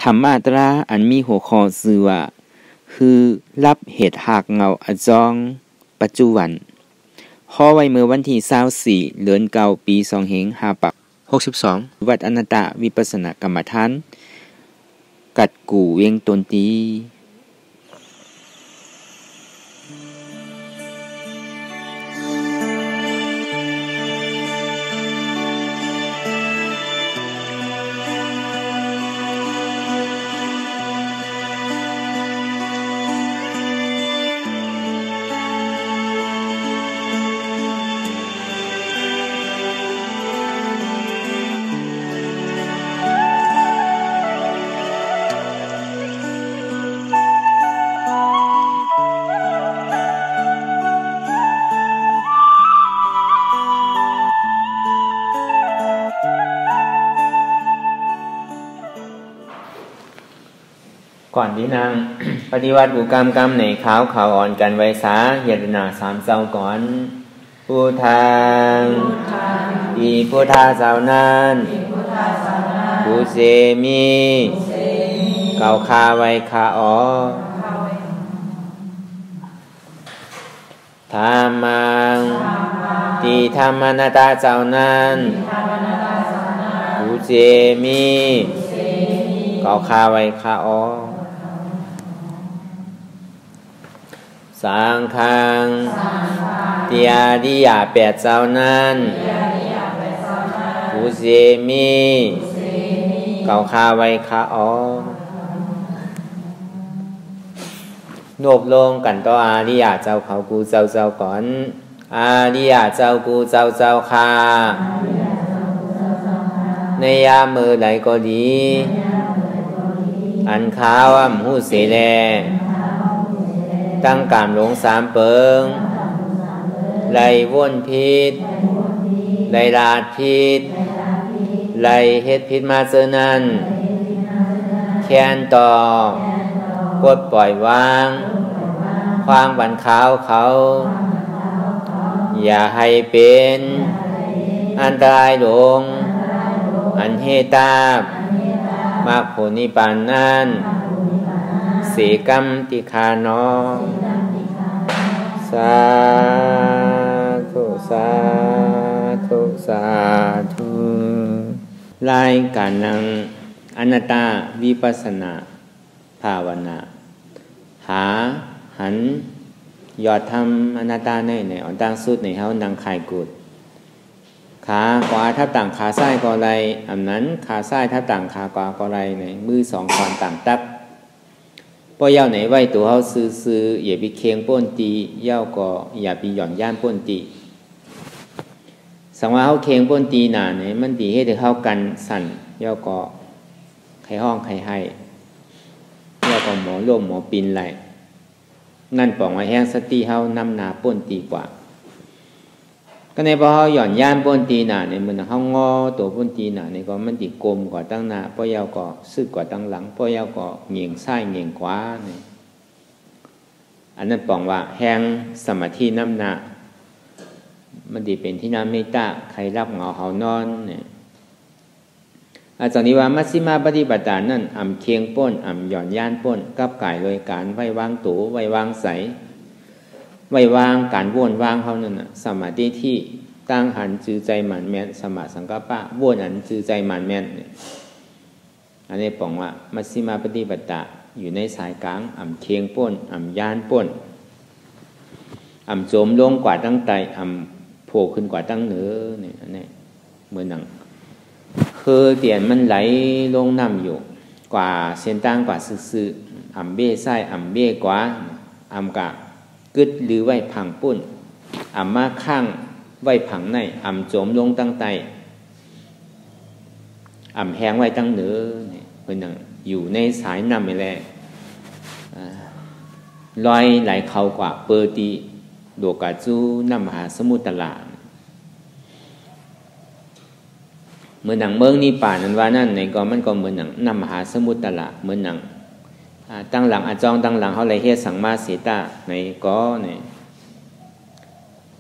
ธรรมาตราอันมีหัวข้อชื่อว่าคือรับเหตุหากเงาอจองปัจจุบันข้อไว้เมื่อวันที่24เดือน9ปี2562วัดอนัตตวิปัสสนากรรมฐานกัดกู่เวียงตนตีก่อนที่นาง ปฏิวัติบุกรรมในขาวเขาอ่อนกันไว้สาเหตุนาสามเจ้าก่อนพุทธังอีพุทธาเจ้านั้นผู้เสมีเก่าคาไว้คาอ๋อธรรมังตีธรรมนาตาเจ้านั้นผู้เสมีเก่าคาไว้คาอ๋อสังฆังติอาดิยาแปดเจ้านั้นผู้เสมีเก่าคาไว้คาอ๋อนบลงกันต่ออาดิยาเจ้าเขากูเจ้าก่อนอาดิยาเจ้ากูเจ้าคาในยามมือไหลก็ดีอันขาวหูเสแลตั้งกามหลงสามเปิงไล่ว่นพิษไล่ลาดพิษไล่เฮ็ดพิษมาเจอนั้นแค้นต่อกดปล่อยวางควางบันขาวเขาอย่าให้เป็นอันตรายหลงอันเฮตาบมากผลนิพพานนั้นสีกัมติคานอสาธุสาธุสาธุรายการนังอนัตตวิปัสสนาภาวนาหาหันยอดธรรมอนัตตาในอ่อนตั้งสุดในเฮานังไข่กุดขาขวาทับต่างขาซ้ายก็ไรอันนั้นขาซ้ายทับต่างขาขวาก็ไรในมือสองคนต่างตักพอเย้าไหนไว้ตัวเขาซื้ออย่าไปเคียงป้นตีเย้าก็อย่าไปหย่อนย่านป้นตีสังว่าเขาเคียงป้นตีหนาเนี่ยมันดีให้เธอเข้ากันสั่นเย้าก็ใครห้องใครให้เย้าก็หมอร่วมหมอปินไหลนั่นปองไว้แห้งสติเขานำนาป้นตีกว่าก็ในพอเขาหย่อนย่านป้นตีหนาเนี่ยมันเขางอตัวป้นตีหนาเนี่ยก็มันติกลมกว่าตั้งหน้าพอเย้าก็ซึกกว่าตั้งหลังพอเย้าก็เหงี่ยงซ้ายเหงี่ยงขวาเนี่ยอันนั้นปองว่าแห้งสมาธิน้ำหนามันติเป็นที่น้ำเมตตาใครรับเหงาเขานอนเนี่ยอาจารย์นิว่ามัชฌิมาปฏิปทานั่นอ่ำเคียงป้นอ่ำหย่อนย่านป้นกับกายโดยการไว้วางตูไว้วางใสไว้วางการว่นวางเขานั่นน่ะสมาธิที่ตั้งหันจือใจหมันแม่นสมาสังกัปปะว่นอันจือใจหมันแม่นอันนี้บอกว่ามัชฌิมาปฏิปทาอยู่ในสายกลางอ่ำเคียงป้นอ่ำย่านป้นอ่ำโจมลงกว่าตั้งใจอ่ำโผล่ขึ้นกว่าตั้งเหนือเนี่ยอันนี้เหมือนหนังคือเตียนมันไหลลงน้ำอยู่กว่าเส้นตั้งกว่าซื่อๆอ่ำเบ้ไส้อ่ำเบ้กว่าอ่ำกะกึดหรือไว้ผังปุ่นอ่ำมาข้างไว้ผังในอ่ำโจมลงตั้งไตอ่ำแห้งไว้ตั้งเหนือเนี่ยเพื่อนอยู่ในสายน้ำไปแล้วลอยไหลเข้ากว่าเปอร์ตีโดกาจูน้ำมหาสมุทรตลาดเหมือนหนังเมืองนี่ป่านั้นว่านั่นในก็มันก็เหมือนหนังน้ำมหาสมุทรตลาดเหมือนหนังตั้งหลังอาจองตั้งหลังเขาเลยเฮ็ดสังมาเสตาในก็เนี่ย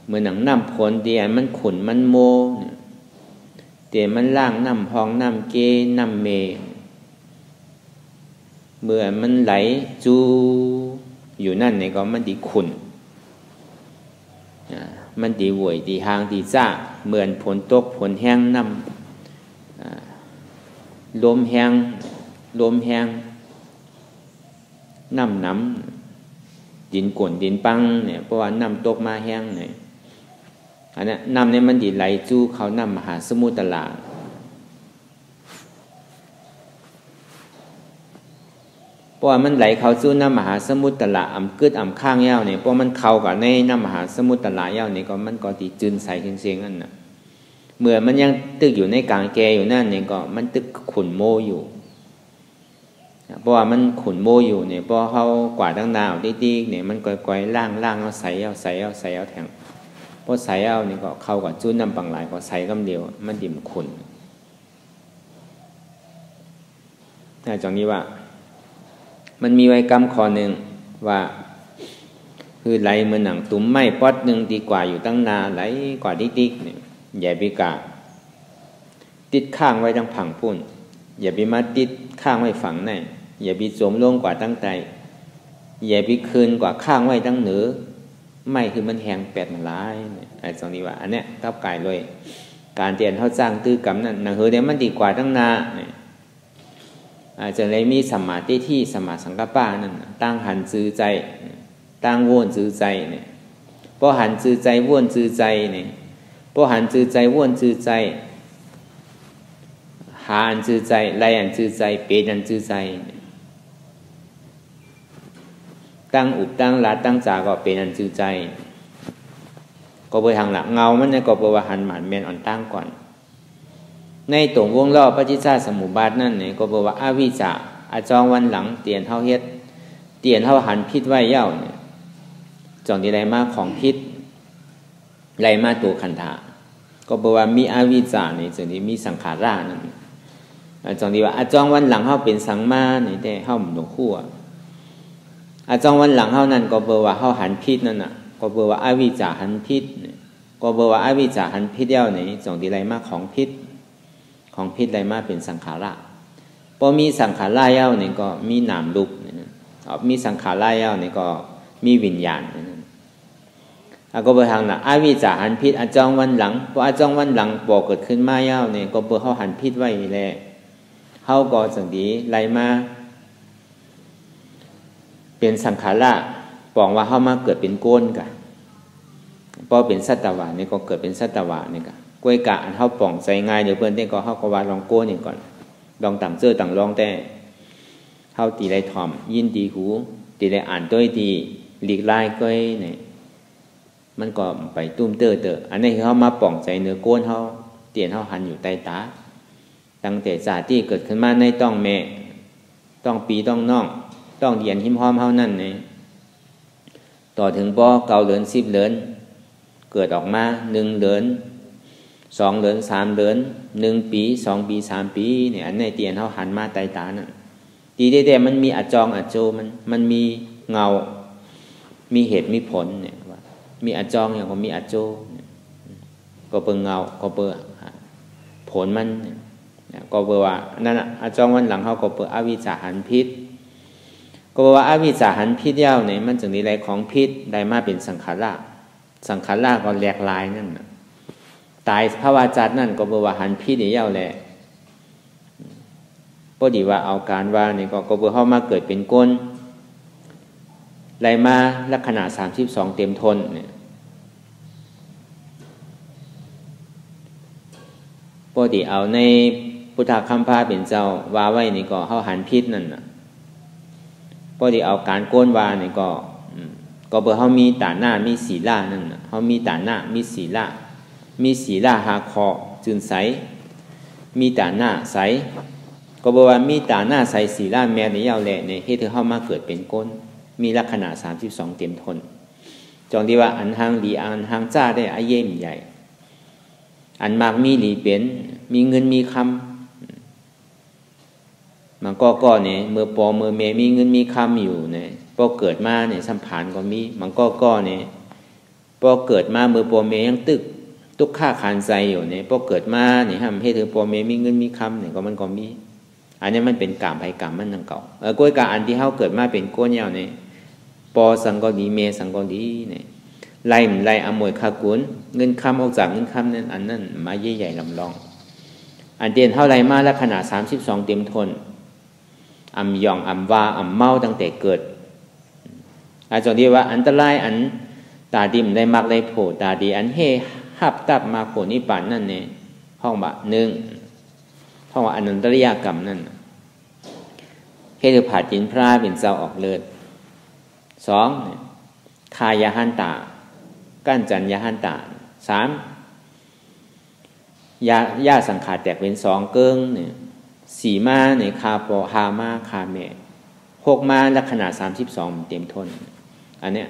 เหมือนหนังน้ำผลเดียมันขุนมันโมเดียมันล่างน้ำพองน้ำเกน้ำเม เมื่อมันไหลจูอยู่นั่นเนี่ยก็มันดีขุ่นมันดีหวยดีหางดีจ้าเหมือนฝนตกฝนแห้งน้ำลมแห้งน้ำดินก่นดินปังเนี่ยเพราะว่าน้ำตกมาแห้งเนี่ยอันนี้น้ำเนี่ยมันดีไหลจูเขาน้ำมหาสมุทรลาเพราะว่ามันไหลเข้าสู่น้ำมหาสมุทรละอ่ำกึดอ่ำข้างยาวเนี่ยเพราะมันเข้ากับในน้ำมหาสมุทรละยาวเนี่ยก็มันก็ตีจืนใสเสียงๆนั่นน่ะเมื่อมันยังตึกอยู่ในกลางแกอยู่นั่นเนี่ยก็มันตึกขุ่นโมอยู่เพราะว่ามันขุ่นโมอยู่เนี่ยเพราะเขากวาดตั้งนาวติ๊กๆเนี่ยมันก่อยๆล่างเอาใสเอาแทงเพราะใสเอาเนี่ยก็เข้ากับจุ้นน้ำปังหลายก็ใสกำเดียวมันดิ่มขุ่นแต่จากนี้ว่ามันมีไว้กรรมข้อหนึ่งว่าคือไหลเหมือนหนังตุ้มไม้ป๊อดหนึ่งดีกว่าอยู่ตั้งนานไหลกว่าติ๊กๆเนี่ยอย่าไปกะติดข้างไว้ทั้งผังพุ่นอย่าไปมาติดข้างไว้ฝั่งในอย่าไปจมลงกว่าตั้งใจอย่าไปคืนกว่าข้างไว้ตั้งเหนือไม่คือมันแหงแปดมันร้ายไอ้ตรงนี้ว่าอันเนี้ยทับกายเลยการเตียนเขาจ้างตื้อกรรมนั่นหนังเฮือเนี่ยมันดีกว่าตั้งนาอาจจะเลยมีสัมมาทิฏฐิสัมมาสังกัปปะนั่นตั้งหันจือใจตั้งว่นจือใจเนี่ยพอหันจือใจว่นจือใจเนี่ยพอหันจือใจว่นจือใจหาอันจือใจไล่อันจือใจเปรตอันจือใจตั้งอุปตั้งละตั้งจาก็เป็นอันจือใจก็ไปทางหลักเงามันเนี่ยก็ไปว่าหันหมันเมนอ่อนตั้งก่อนในตรงวงล้อปฏิจจสมุปบาทนั่นเนี่ยก็บอกว่าอวิชชาอาจองวันหลังเตียนเท่าเฮ็ดเตียนเท่าหันพิษไว้เย้าเนี่ยจองที่ไรมาของพิษไรมาตัวขันธาก็บอกว่ามีอวิชชาเนี่ยจึงที่มีสังขารานั่นจองที่ว่าอาจองวันหลังเขาเป็นสังมาเนี่ยแต่เขาหนุ่มคู่อาจองวันหลังเขานั่นก็บอกว่าเขาหันพิษนั่นน่ะก็บอกว่าอวิชชาหันพิษก็บอกว่าอวิชชาหันพิษเย้าเนี่ยจองที่ไรมาของพิษอะไรมาเป็นสังขาระพอมีสังขาระเย้าเนี่ยก็มีนามรูปมีสังขาระเย้าเนี่ยก็มีวิญญาณก็ไปทางน่ะอวิชชาหันพิษอาจองวันหลังพออาจองวันหลังปอกเกิดขึ้นมาเย้าเนี่ยก็เปิดเขาหันพิษไว้แล้วเขาก็สังดีไรมาเป็นสังขาระบอกว่าเขามาเกิดเป็นโกนกะพอเป็นสัตวะเนี่ยก็เกิดเป็นสัตวะเนี่ยกะกล้วยกะอันเขาป่องใจง่ายเดี๋ยวเพื่อนได้ก็เขาก็ว่าลองโก้นี่ก่อนลองต่างเสื้อต่างลองแต่เขาตีไรถ่อมยินดีหูตีไรอ่านด้วยดีหลีกไล่ก้อยเนี่ยมันก็ไปตุ้มเตออันนี้คือเขามาป่องใจเนื้อโก้นเขาเตียนเขาหันอยู่ใต้ตาตั้งแต่ศาสตร์ที่เกิดขึ้นมาในต้องแม่ต้องปีต้องน้องต้องเดียนหิมพร้อมเขานั่นเนี่ยต่อถึงบ่เก่าเหลือน10เหลือนเกิดออกมา1เหลือน2เหลือน3เหลือน1ปี2ปี3ปีเนี่ยอันในเตียนเขาหันมาใต้ตานั่นตีได้มันมีอาจองอาโจมันมีเงามีเหตุมีผลเนี่ยว่ามีอาจองอย่างก็มีอาโจก็เปิงเงาก็เปิงผลมันก็เปิงว่านั่นอาจองวันหลังเขาก็เปิงอวิชชาหันพิษก็บอกว่าอวิชชาหันพิษเย้าเนี่ยมันจึงมีอะไรของพิษได้มาเป็นสังขารก็แหลกลายนั่นนะตายภาวะจัดนั่นก็บอกว่าหันพิษเย้าแหละพอดีว่าเอาการว่านี่ก็บอกเข้ามาเกิดเป็นก้นไรมาลักษณะ32เต็มทนเนี่ยพอดีเอาในพุทธคัมภีร์เป็นเจ้าว่าไว้นี่ก็เข้าหันพิษนั่นน่ะพอดีเอาการโกนวาเนี่ยก็เบอร์เขามีตาหน้ามีศีลานั่นน่ะเขามีตาหน้ามีศีลาหาคอจืนใสมีตาหน้าใสก็บอกว่ามีตาหน้าใสศีลาแม่ในยาวแหละเนี่ยให้เธอเข้ามาเกิดเป็นก้นมีลักษณะ32เต็มทนจองที่ว่าอันหางดีอันหางจ้าได้อาเย่มใหญ่อันมากมีหลีเป็นมีเงินมีคำมันก็เนี่ยเมื่อปอเมื่อเมมีเงินมีคำอยู่เนี่ยพอเกิดมาเนี่ยสัมผัสก็มีมันก็เนี่ยพอเกิดมาเมื่อปอเมยังตุกข้าขานใจอยู่เนี่ยพอเกิดมาเนี่ยทำให้เธอปอเมมีเงินมีคำเนี่ยก็มันก็มี อันนี้มันเป็นกรรมไปกรรมมันนั่งเก่าก้วยกาอันที่เขาเกิดมาเป็นก้นยาวเนี่ยปอสังก็ดีเมสังก็ดีเนี่ยไล่อมวยขากุนเงินคำออกจากเงินคำนั้นอันนั้นมาใหญ่ๆลำลองอันเตียนเท่าไรมาแล้วขนาด32เต็มทนอ่ำยองอ่ำวาอ่ำเมาตั้งแต่เกิดอาจารย์ที่ว่าอันตรายอันตาดิมได้มักได้โผตาดีอันเฮหับตับมาโผนิปานนั่นเนี่ยห้องบะหนึ่งห้องว่าอนันตริยกรรมนั่นเฮตุผาจินพระเป็นเจ้าออกเลือด2คายาหันตากั้นจันยาหันตา3ยาสังขารแตกเป็น2เกิ้งเนี่ย4มาเนี่ยคาปอหามาคาเม6มาลักษณะ32เต็มทนอันเนี้ย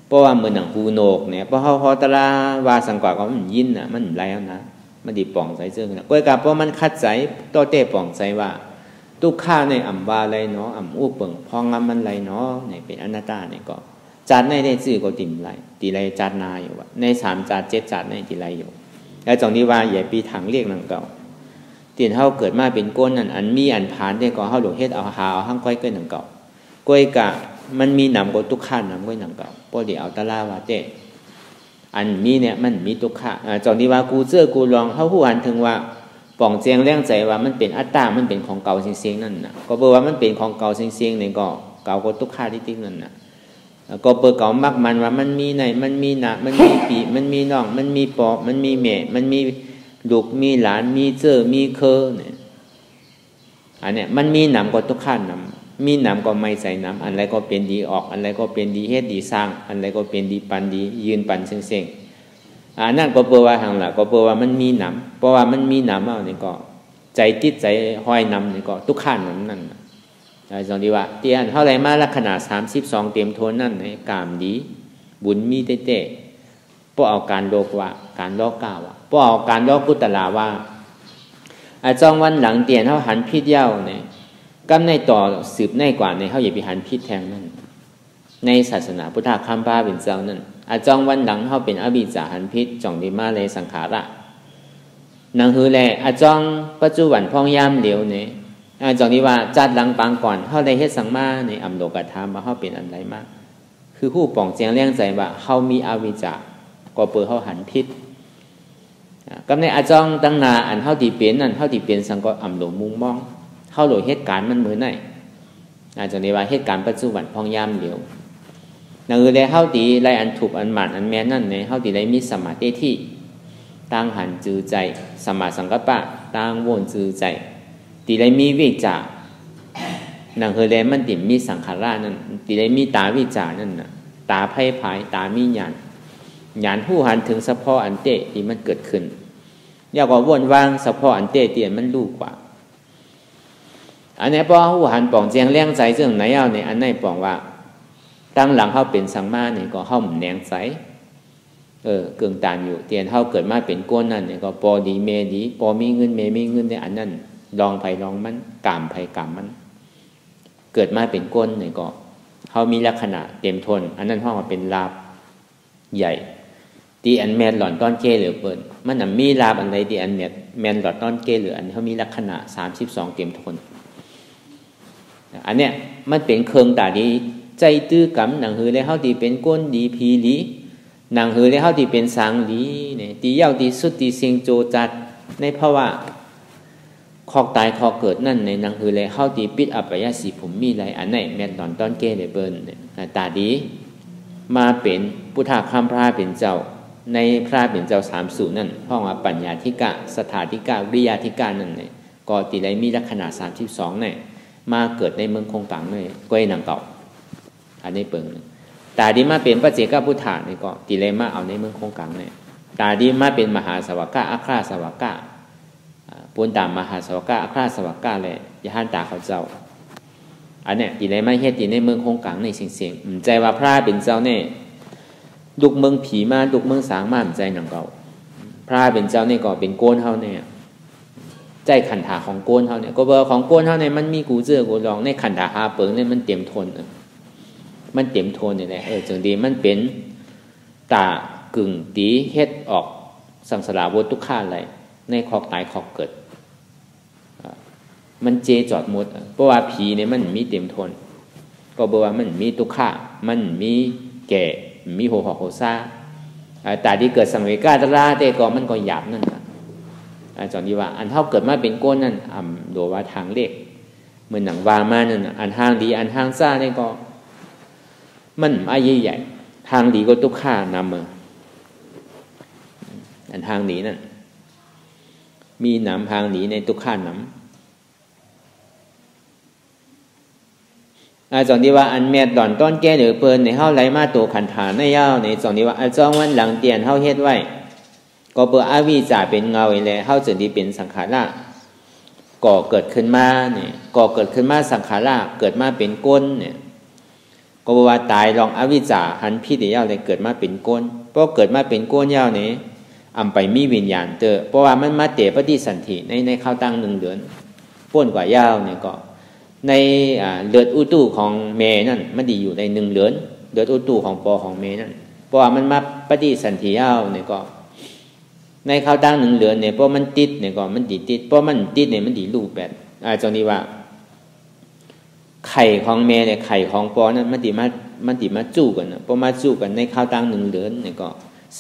เพราะว่าเหมือนหนังหูโนกเนี่ยเพราะเขาตะลาวาสังกว่าก็มันยินน่ะมันไรแล้วนะมันดีป่องใจเสื่อนะก้อยกับเพราะมันคัดใจโตเต้ป่องใจว่าตุกข้าในอ่ำวาไรเนาะอ่ำอู้เปิงพองงำมันไรเนาะเนี่ยเป็นอนัตตาเนี่ยก็จัดในได้ซื่อก็ติ่มไรตีไรจัดนาอยู่ว่าใน3จัด7จัดในตีไรอยู่แล้วจงที่ว่าอย่าปีถังเรียกนังเก่าเตียนเฮาเกิดมาเป็นก้นนั่นอันมีอันผ่านได้ก็เฮาหลวงเฮ็ดเอาหาเอาห้างก้อยเกินนังเก่าก้อยกะมันมีนำก็ตุกข้านำก้อยนังเก่าพอดีเอาตะลาวาเต้อันมีเนี่ยมันมีตุกขะจงที่ว่ากูเจอกูลองเฮาฮู้หันถึงว่าป่องเจียงแรงใจว่ามันเป็นอัตตามันเป็นของเก่าเสียงๆนั่นน่ะก็เปิดว่ามันเป็นของเก่าเสียงๆนี่ก็เก่าก็ตุกขะที่นั่นน่ะก็เปิดเก่ามักมันว่ามันมีไหนมันมีหนามันมีปีมันมีน้องมันมีปอมันมีแม่มันมีลูกมีหลานมีเจอมีเคอเนี่ยอันเนี้ยมันมีนำก็ตุกขะนำมีนำก็ไม่ใส่นำอันไรก็เป็นดีออกอันไรก็เป็นดีเฮ็ดดีสร้างอันไรก็เป็นดีปันดียืนปันเสียงนั่นก็เปิดว่าทางหลักก็เปิดว่ามันมีนำเพราะว่ามันมีนำเอาเนี่ยก็ใจติดใจห้อยนำเนี่ยก็ตุกขะนำนั่นสองดีว่าเตียนเท่าไรมาลักษณะ32เต็มโทนนั่นในกามดีบุญมีเต้ๆพวกเอาการโลกว่าการโลกกาว่าพวกเอาการโลกกุตลาว่าจองวันหลังเตียนเขาหันพิษเย้าเนี่ยกำในต่อสืบในกว่าในเขาอย่าไปหันพิษแทงนั่นในศาสนาพุทธคัมภาเป็นเจ้านั่นจองวันหลังเขาเป็นอภิจาหันพิษจ่องดีมาเลยสังขาระนังฮือแลจองปัจจุบันพองยามเหลียวเนี่ยจองนี้ว่าจัดหลังปางก่อนเขาได้เฮ็ดสังมาในอำโลกธรรมว่าเขาเป็นอันไรมากคือผู้ป่องเจียงเลี้ยงใจว่าเขามีอวิชชาก็เปิดเขาหันพิษกำในอาจองตั้งนาอันเขาตีเป็นนั่นเขาตีเป็นสังก็อำโลมุงมองเขาโหลเหตุการณ์มันเหมือนไหนจองนี้ว่าเหตุการณ์ปัจจุบันพองยามเหลียวนั่นคือเลยเขาตีไรอันถูกอันหมันอันแม่นนั่นเนี่ยเขาตีไรมีสมาธิที่ตั้งหันจือใจสมาสังกัปปะตั้งวนจือใจตีได้มีวิจารนังเคยเรียนมันติมีสังขารนั่นตีได้มีตาวิจารนั่นน่ะตาไพ่ภายตามีญาณผู้หันถึงเฉพาะอันเตะที่มันเกิดขึ้นอยากว่าวนวางเฉพาะอันเตะที่มันรู้กว่าอันนี้พอผู้หันป่องเจียงเลี้ยงใจเรื่องไหนเอาเนี่ยอันไหนป่องว่าตั้งหลังเขาเป็นสังมาเนี่ยก็เข้าหมุนแดงใสเกิงตานอยู่เตียนเขาเกิดมาเป็นก้นนั่นเนี่ยก็ปอดีเมดีปอมีเงินเมมีเงินในอันนั้นลองไผ่ลองมันกามไผ่กามมันเกิดมาเป็นก้นเนี่ยก็เขามีลักษณะเต็มทนอันนั้นห้องว่าเป็นลาบใหญ่ตีอันแมนหล่อนต้อนเกหรือเปิดมันน่ะมีลาบอันใดตีอันแมนหล่อนต้อนเกหรืออันเขามีลักษณะ32เต็มทนอันเนี้ยมันเป็นเครื่องตาดีใจตื้อกำหนังหือเลยเขาตีเป็นก้นดีพีลีหนังหือเลยเขาตีเป็นสังลีเนี่ยตีเย้าตีสุดตีเสียงโจจัดในภาวะคอกตายคอกเกิดนั่นในนังคือเลยเข้าตีปิดอัปยาสีผมมีไรอันไหนแม่นตอนต้นเกเลยเบิ้ลตาดีมาเป็นพุทธคัมภีร์เป็นเจ้าในพระเป็นเจ้า3สูตรนั่นห้องว่าปัญญาธิกะสถาธิกะวิริยาธิกะนั่นเนี่ยก็ตีไรมีลักษณะ32เนี่ยมาเกิดในเมืองคงกังเนี่ยก้อยนางเก่าอันนี้เปิงตาดีมาเป็นพระเจกพุทธาเนี่ยก็ตีไรมาเอาในเมืองคงกังเนี่ยตาดีมาเป็นมหาสวากะอัคราสวากะปูนตามมหาสวากะอัคราสวากะเลยยะหันตาเขาเจ้าอันเนี้ยตีไรไม่เฮ็ดตีในเมืองคงกังในเสียงใจว่าพระเป็นเจ้าเนี่ยลูกเมืองผีมาลูกเมืองสางมาใจหนังเก่าพระเป็นเจ้าเนี่ยก็เป็นโกนเฮาเนี่ยใจขันธาของโกนเฮาเนี่ยก็เบอร์ของโกนเฮาเนี่ยมันมีกูเจอกูลองในขันธาหาเปิงเนี่ยมันเต็มทนมันเต็มทนนี่แหละจังดีมันเป็นตากึ่งตีเฮ็ดออกสังสารวัฏทุกข้าอะไรในขอกตายขอกเกิด มันเจจอดหมดเพราะว่าผีเนี่ยมันมีเต็มทนก็บอกว่ามันมีทุกข์มันมีแก่มีโหหอกโหซาแต่ที่เกิดสังเวกาตราแต่ก็มันก็หยาบนั่นนะจอนที่ว่าอันเท่าเกิดมาเป็นก้นนั่นโดยว่าทางเล็กเหมือนหนังวามานั่นอันทางดีอันทางซ่าเนี่ยก็มันอาใหญ่ทางดีก็ทุกข์นำมาอันทางดีนั่นมีหนำทางดีในทุกข์นำจอนที่ว่าอันเมียดดอนต้นแก่หรือเปิ้นในเฮาไหลมาตัวขันฐานในยาวในจอนที่ว่าจองวันหลังเตียนเฮาเฮ็ดไว้ก็เปิดอวิชชาเป็นเงาไว้แล้วเฮาจึงที่เป็นสังขารก่อเกิดขึ้นมาเนี่ยก่อเกิดขึ้นมาสังขารเกิดมาเป็นก้นเนี่ยก็บอกว่าตายลองอวิชชาหันพิษยาวเลยเกิดมาเป็นก้นเพราะเกิดมาเป็นก้นยาวนี่ไปมีวิญญาณเตอเพราะว่ามันมาเตะปฏิสันธิในข้าวตั้ง1 เดือนป้นกว่ายาวเนี่ยก็ในเลือดอุตุของเมนั่นมันดีอยู่ใน1 เดือนเลือดอุตุของปอของเมนั่นเพราะว่ามันมาปฏิสันธิยาวเนี่ยก็ในข้าวตั้ง1 เดือนเนี่ยเพราะมันติดเนี่ยก็มันติดเพราะมันติดเนี่ยมันดีรูปแบบจนนี้ว่าไข่ของเมเนี่ยไข่ของปอนั้นมันติมาจู้กันนะเพราะมาจู้กันในข้าวตั้ง1 เดือนเนี่ยก็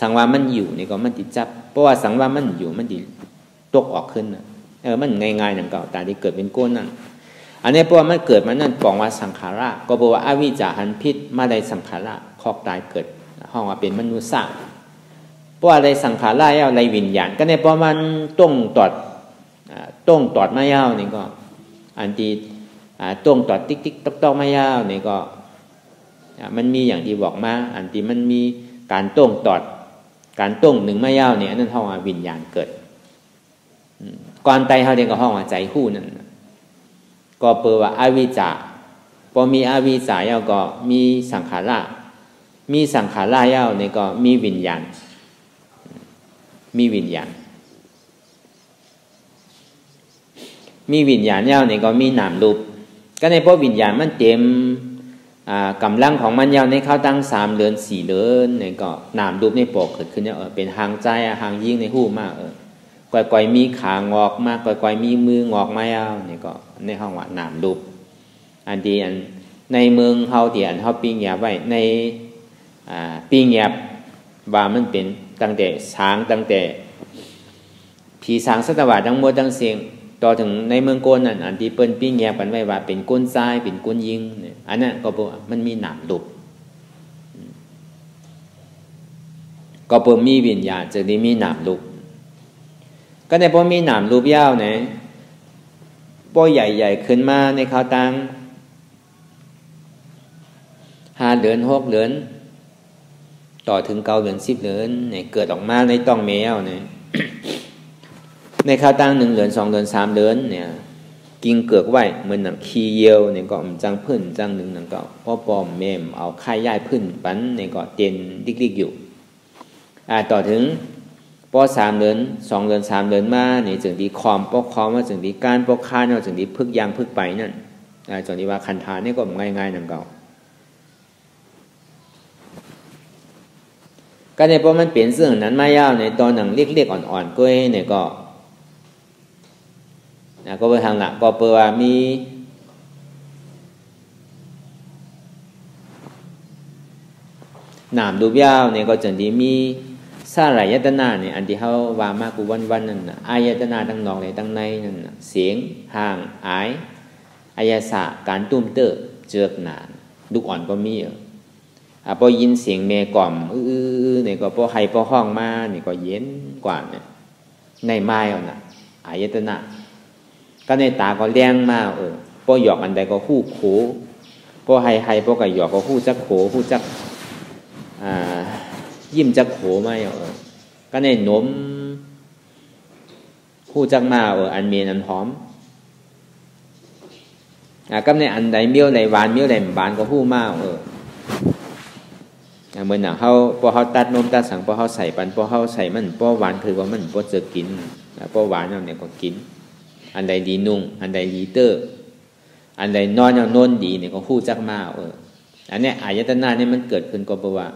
สังว่ามันอยู่เนี่ยก็มันติดจับเพราะว่าสังว่ามันอยู่มันติตกออกขึ้นนะมันง่ายๆนั่นก็ตาที่เกิดเป็นก้นนั่นอันนี้เพราะว่ามันเกิดมานั่นปองว่าสังขาระก็บอกว่าอวิชชาหันพิษมาได้สังขารคอกตายเกิดห้องว่าเป็นมนุษย์เพราะอะไรสังขารยาวอะไรวิญญาณก็ในเพราะมันต้องตอดมายาวนี่ก็อันที่ต้องตอดติ๊กๆตอกๆมายาวนี่ก็มันมีอย่างที่บอกมาอันที่มันมีการต้องตอดการต้องหนึ่งมายาวเนี่ยนั่นห้องว่าวิญญาณเกิดก่อนตายเฮาเรียกก็ห้องว่าใจคู่นั่นก็เปิดว่าอวิชชาพอมีอวิชชายาวก็มีสังขารมีสังขารยาวนี่ก็มีวิญญาณมีวิญญาณยาวนี่ก็มีนามรูปก็ในเพราะวิญญาณมันเต็มกำลังของมันยาวในเข้าตั้ง3 เดือน4 เดือนนี่ก็นามรูปในปกเกิดขึ้นเนี่ยเป็นหางใจหางยิ่งในหูมากก่อยมีขางอกมากก่อยมีมืองอกมายาวนี่ก็ในห้องว่านามรูปอันที่อันในเมืองเฮาที่อันเฮาปิ้งแยบไว้ในปิ้งแยบว่ามันเป็นตั้งแต่ช้างตั้งแต่ผีสางสัตวาทั้งหมดทั้งเสียงต่อถึงในเมืองโกนนั่นอันที่เปิ้นปิ้งแยบกันไว้ว่าเป็นก้นทรายเป็นก้นยิงเนี่ยอันนั้นก็บอกมันมีนามรูปก็เปิ้นมีวิญญาณจึงได้มีนามรูปก็ในพอมีหนามรูปยาวเนี่ยป้อใหญ่ๆขึ้นมาในข้าวตัง5 เดือน6 เดือนต่อถึง9 เดือน10 เดือนเนี่ยเกิดออกมาในต้องแมวเนี่ย ในข้าวตัง1 เดือน2 เดือน3 เดือนเนี่ยกิงเกิดไว้เหมือนหนังขี้เยี่ยวเนี่ยก็จังพื้นจังหนึ่งนั่นก็พ่อปอมแม่มเอาไข่ย่ายพื้นปันเนี่ยก็เตียนดิกๆอยู่ต่อถึงพอ3 เดือน2 เดือน3 เดือนมาเนี่ยจึงดีคอมปอกคอมว่าจึงดีการปอกคานว่าจึงดีพึกยางพึกไปนั่นจึงดีว่าคันธานี่ก็ง่ายๆนั่นก็ในพอมันเปลี่ยนเรื่องนั้นมายาวในตอนหนังเล็กๆอ่อนๆก็เนี่ยก็ไปทางละก็เปิดว่ามีหนามรูปยาวเนี่ยก็จึงดีมีสาหร่ายยตนาเนี่ยอันที่เขาว่ามากกูวันนั่นนะอายตนาตั้งนอกในตั้งในนั่นนะเสียงห่างอายอายสะการตุ้มเตอเจือกหนานลูกอ่อนก็มีพอยินเสียงเมกล่อมเนี่ยก็พอให้พอห้องมาเนี่ยก็เย็นกว่าเนี่ยในไม้เอาน่ะอายตนะก็ในตาก็แรงมากพอหยอกอันใดก็คู่โขพอให้พอก็หยอกก็คู่จักโขคู่จักยิ้มจักโขมาก็ในนมคู่จักมาอันเมียนอันหอมก็ในอันใดเมี่ยวใดหวานเมี่ยวใดหวานก็คู่มาเหมือนเขาพอเขาตัดนมตัดสังพอเขาใส่ปันพอเขาใส่มันพอหวานคือว่ามันพอเจอกินพอหวานเนี่ยก็กินอันใดดีนุ่งอันใดดีเตอร์อันใดนอนโน่นดีเนี่ยก็คู่จักมาอันนี้อายตนะนี่มันเกิดขึ้นก็เพราะว่า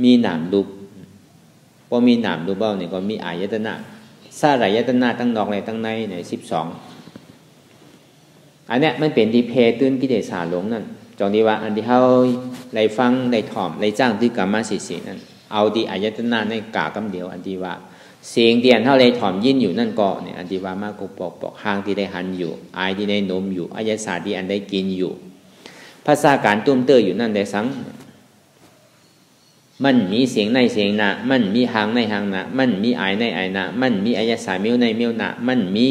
มีหนามรูปพอมีหนามรูปเบ้าเนี่ยก็มีอายตนะสาหร่ายยตนะตั้งนอกในตั้งในเนี่ย12 อันเนี้ยมันเป็นที่เพตื้นกิเลสาหลงนั่นจงดีว่าอันที่เขาไล่ฟังไล่ถ่อมไล่จ้างที่กรรมสินั่นเอาดีอายตนะในกากำเดียวอันที่ว่าเสียงเดียนเท่าไรถ่อมยินอยู่นั่นก็เนี่ยอันที่ว่ามากกปอกหางที่ได้หันอยู่อายที่ได้นมอยู่อายศาสตร์ที่อันได้กินอยู่ภาษาการตุ้มเตออยู่นั่นได้สังมันมีเสียงในเสียงนะมันมีหางในหางนะมันมีอายในอายนะมันมีอายศาสตร์เมียวในเมียวนะมันมี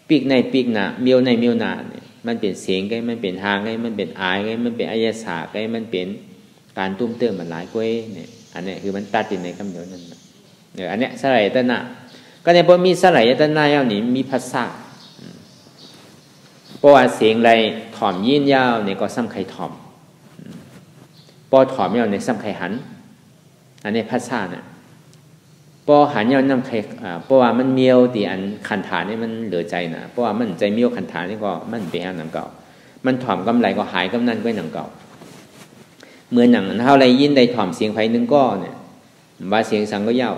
ปีกในปีกนะเมียวในเมียวนะเนี่ยมันเป็นเสียงไงมันเป็นหางไงมันเป็นอายไงมันเป็นอายศาสตร์ไงมันเป็นการตุ้มเตอมันหลายกว่าเนี่ยอันนี้คือมันตัดอยู่ในคำเดียวนั้นเนี่ยอันเนี้ยสลายตนะก็ในพอมีสลายตนะยาวนี่มีภาษาเพราะว่าเสียงไรถ่อมยินยาวเนี่ยก็ซ้ำไข่ถ่อมปอถ่อมยาวในซ้ำไข่หันอันนี้ภาษาเนี่ยปอหันยาวน้ำไข่เพราะว่ามันเมียวตีอันขันฐานนี่มันเหลือใจนะเพราะว่ามันใจเมียวขันฐานนี่ก็มันเป็นหนังเก่ามันถ่อมกำไรก็หายกำนันก็หนังเก่าเหมือนหนังเท่าไรยินได้ถ่อมเสียงไฟนึงก็เนี่ยว่าเสียงสังก็ยาว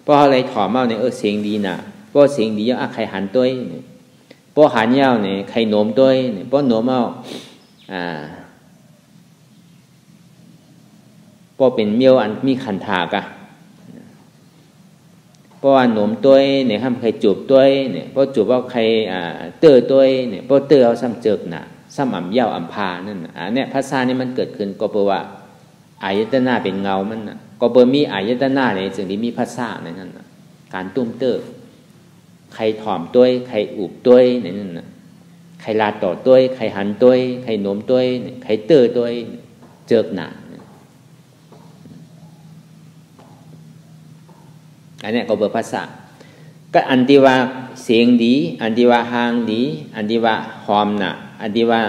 เพราะอะไรถ่อมเอาเนี่ยเสียงดีนะเพราะเสียงดียาวใครหันตัวเนี่ยเพราะหันยาวเนี่ยใครโน้มตัวเนี่ยเพราะโน้มเอาเพราะเป็นเมียวอันมีขันถากะเพราะว่าโน้มตัวเนี่ยห้ามใครจูบตัวเนี่ยเพราะจูบเอาใครเตอตัวเนี่ยเพราะเตอเอาซ้ำเจิกหนาซ้ำอ่ำยาวอ่ำพานั่นเนี่ยภาษานี่มันเกิดขึ้นก็เพราะว่าอายตนะเป็นเงามันนะก็เบอร์มีอายตนะในจึงที่มีภาษาในนั้นนะการตุ้มเตอใครถ่อมตัวใครอุบตัวในนั้นนะใครลาต่อตัวใครหันตัวใครโน้มตัวใครเตอตัวเจิกหนาอันนี้ก็เบอร์ภาษาก็อันที่ว่าเสียงดีอันที่ว่าหางดีอันที่ว่าหอมหนาอันที่ว่า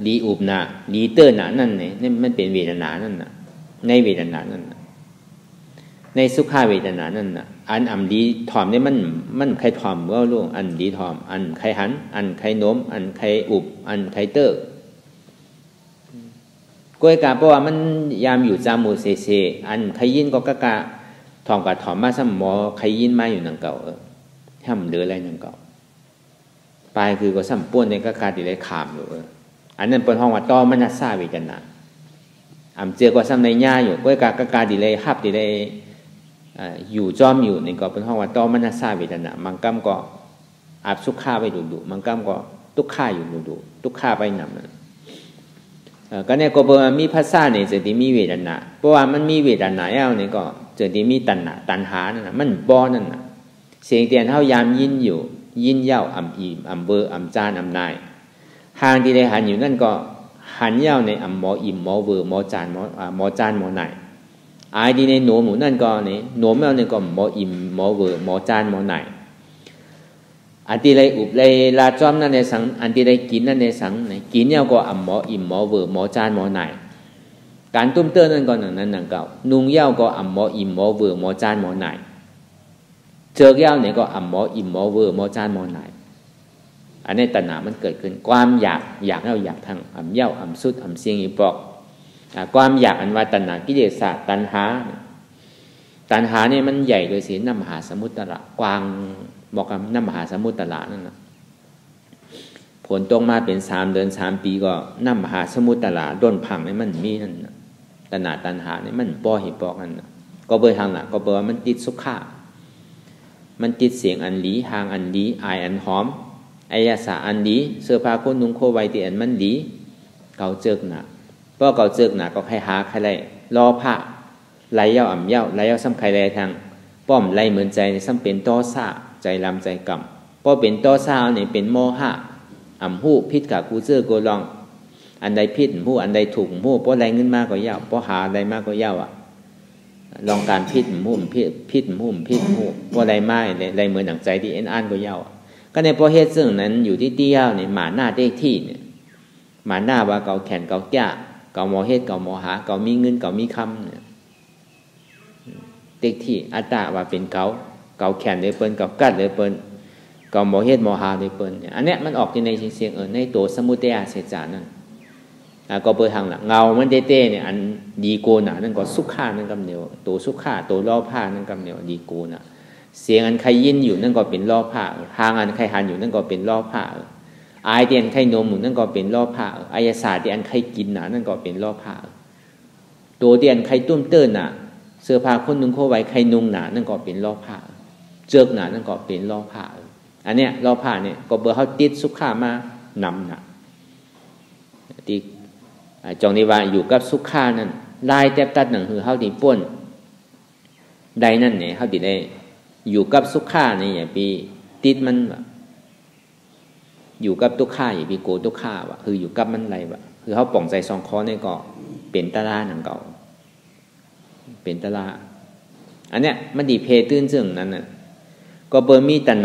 ดีอุบหนาดีเตอร์หนานั่นเนี่ยนี่มันเป็นเวทนานั่นนะในเวทนานั่นนะในสุขาเวทนานั่นนะอันอ่ำดีถ่อมเนี่ยมันใครถ่อมเมื่อล่วงอันดีถ่อมอันใครหันอันใครโน้มอันใครอุบอันใครเตอร์ก้อยกาเพราะว่ามันยามอยู่จามูเซอันใครยินก็กะถ่อมกับถ่อมมาซ้ำหมอใครยินมาอยู่นังเก่าห้ามเหลืออะไรนังเก่าปลายคือก็ซ้ำป้วนในกะกาติเลยขามอยู่อันนั้นเป็นห้องว่าต่อมันน่าซาเวทนาอ่ำเจอก็ซ้ำในย่าอยู่ก้อยกะกาติเลยฮับติเลยอยู่จอมอยู่นี่ก็เป็นห้องว่าต่อมันน่าซาเวทนามังกัมก็อาบสุขาไปดูมังกัมก็ทุกข้าอยู่ดูทุกข้าไปนำก็เนี่ยก็เพราะมีภาษาเนี่ยจะที่มีเวทนาเพราะว่ามันมีเวทนาแล้วเนี่ยก็จะที่มีตัณหานั่นนะมันบ่อนั่นนะเสียงเตียนเท่ายามยินอยู่ยินเย้าอ่ำอิ่มอ่ำเบอร์อ่ำจานอ่ำนายหางที่ได้หันอยู่นั่นก็หันเย้าในอ่ำหมออิ่มหมอเบอร์หมอจานหมอจานหมอนายอายที่ในหนูหมูนั่นก็เนี่ยหนูแมวเนี่ยก็หมออิ่มหมอเบอร์หมอจานหมอนายอันที่ไรอุบไรลาจอมนั่นในสังอันที่ไรกินนั่นในสังไหนกินเนี่ยก็อ่ำหมออิ่มหมอเวอร์หมอจานหมอไหนการตุ้มเตอร์นั่นก็นั้นนังเก่านุ่งเย้าก็อ่ำหมออิ่มหมอเวอร์หมอจานหมอไหนเจอเย้าเนี่ยก็อ่ำหมออิ่มหมอเวอร์หมอจานหมอไหนอันนี้ตัณหามันเกิดขึ้นความอยากเราอยากทางอ่ำเย้าอ่ำสุดอ่ำเสียงอีปอกความอยากอันว่าตัณหากิเลสตัณหาเนี่ยมันใหญ่โดยศีลน้ำมหาสมุทรละกว้างบอกกับน้ำมหาสมุทรตลาดนั่นนะผลตรงมาเป็น3 เดือน 3 ปีก็น้ำมหาสมุทรตลาดด้นพังนี่มันมีนั่นนะตัณหานี่มันป้อหิปอกนั่นนะก็เบอร์ทางละก็เบอร์ว่ามันติดสุขามันติดเสียงอันดีหางอันดีอายอันหอมอายาสาอันดีเสื้อผ้าคนนุ่งโคไวตีอันมันดีเกาเจิกหนาเพราะเกาเจิกหนาก็ใครหาใครไรรอผ้าไหลเย้าอ่ำเย้าไหลเย้าซ้ำใครไรทางป้อมไหลเหมือนใจซ้ำเป็นต้อซ่าใจลำใจกำเพราะเป็นต้อซ่าเนี่ยเป็นโมหะอ่ำหู้พิษกับกูเจอโกลองอันใดพิษหู้อันใดถูกหู้เพราะอะไรเงินมากกว่าเย้าเพราะหาอะไรมากกว่าเย้าลองการพิษหู้พิษหู้เพราะอะไรไม่อะไรเหมือนหนังใจที่เอ็นอ่านกว่าเย้าก็ในเพราะเหตุซึ่งนั้นอยู่ที่เตี้ยวเนี่ยหมาหน้าเด็กที่เนี่ยหมาหน้าว่าเกาแขนเกาแก่เกาหมอเหตุเกาหมอหาเกามีเงินเกามีคำเนี่ยเด็กที่อัตตาว่าเป็นเกาแขนเลยเปิ้นเกากัดเลยเปิ้นเกาหมอเฮ็ดหมอหาเลยเปิ้นอันเนี้ยมันออกที่ในเสียงในตัวสมุทัยเสจานั่นก็เปิดทางหลังเงามันเต้เนี่ยอันดีโกน่ะนั่นก็สุขานั่นกำเนียวตัวสุขาตัวล่อผ้านั่นกำเนียวดีโกน่ะ เสียงอันใครยินอยู่นั่นก็เป็นโลภะทางอันใครหันอยู่นั่นก็เป็นโลภะอายที่อันใครนมอยู่นั่นก็เป็นโลภะอายศาสตร์ที่อันใครกินน่ะนั่นก็เป็นโลภะตัวที่อันใครตุ้มเติ้นน่ะเสื้อผ้าคนนุ่งโคไว้ใครนุ่งหนานั่นก็เป็นโลภะเจิกหนานั่นก็เป็นโลภะอันเนี้ยโลภะเนี่ยก็เบอร์เขาติดสุขามานำนะที่จงนี้ว่าอยู่กับสุขานั่นลายแทบตัดหนังคือเขาที่ป้นใดนั่นเนี่ยเขาที่ได้อยู่กับสุขาเนี่ยอย่าไปติดมันแบบอยู่กับทุกข้าอย่าไปโกทุกข้าวะคืออยู่กับมันอะไรวะคือเขาป่องใจสองคอเนี่ยก็เป็นตาลาหนังเก่าเป็นตาลาอันเนี้ยมันดีเพตื้นซึ่งนั้นน่ะก็เบอร์มีตั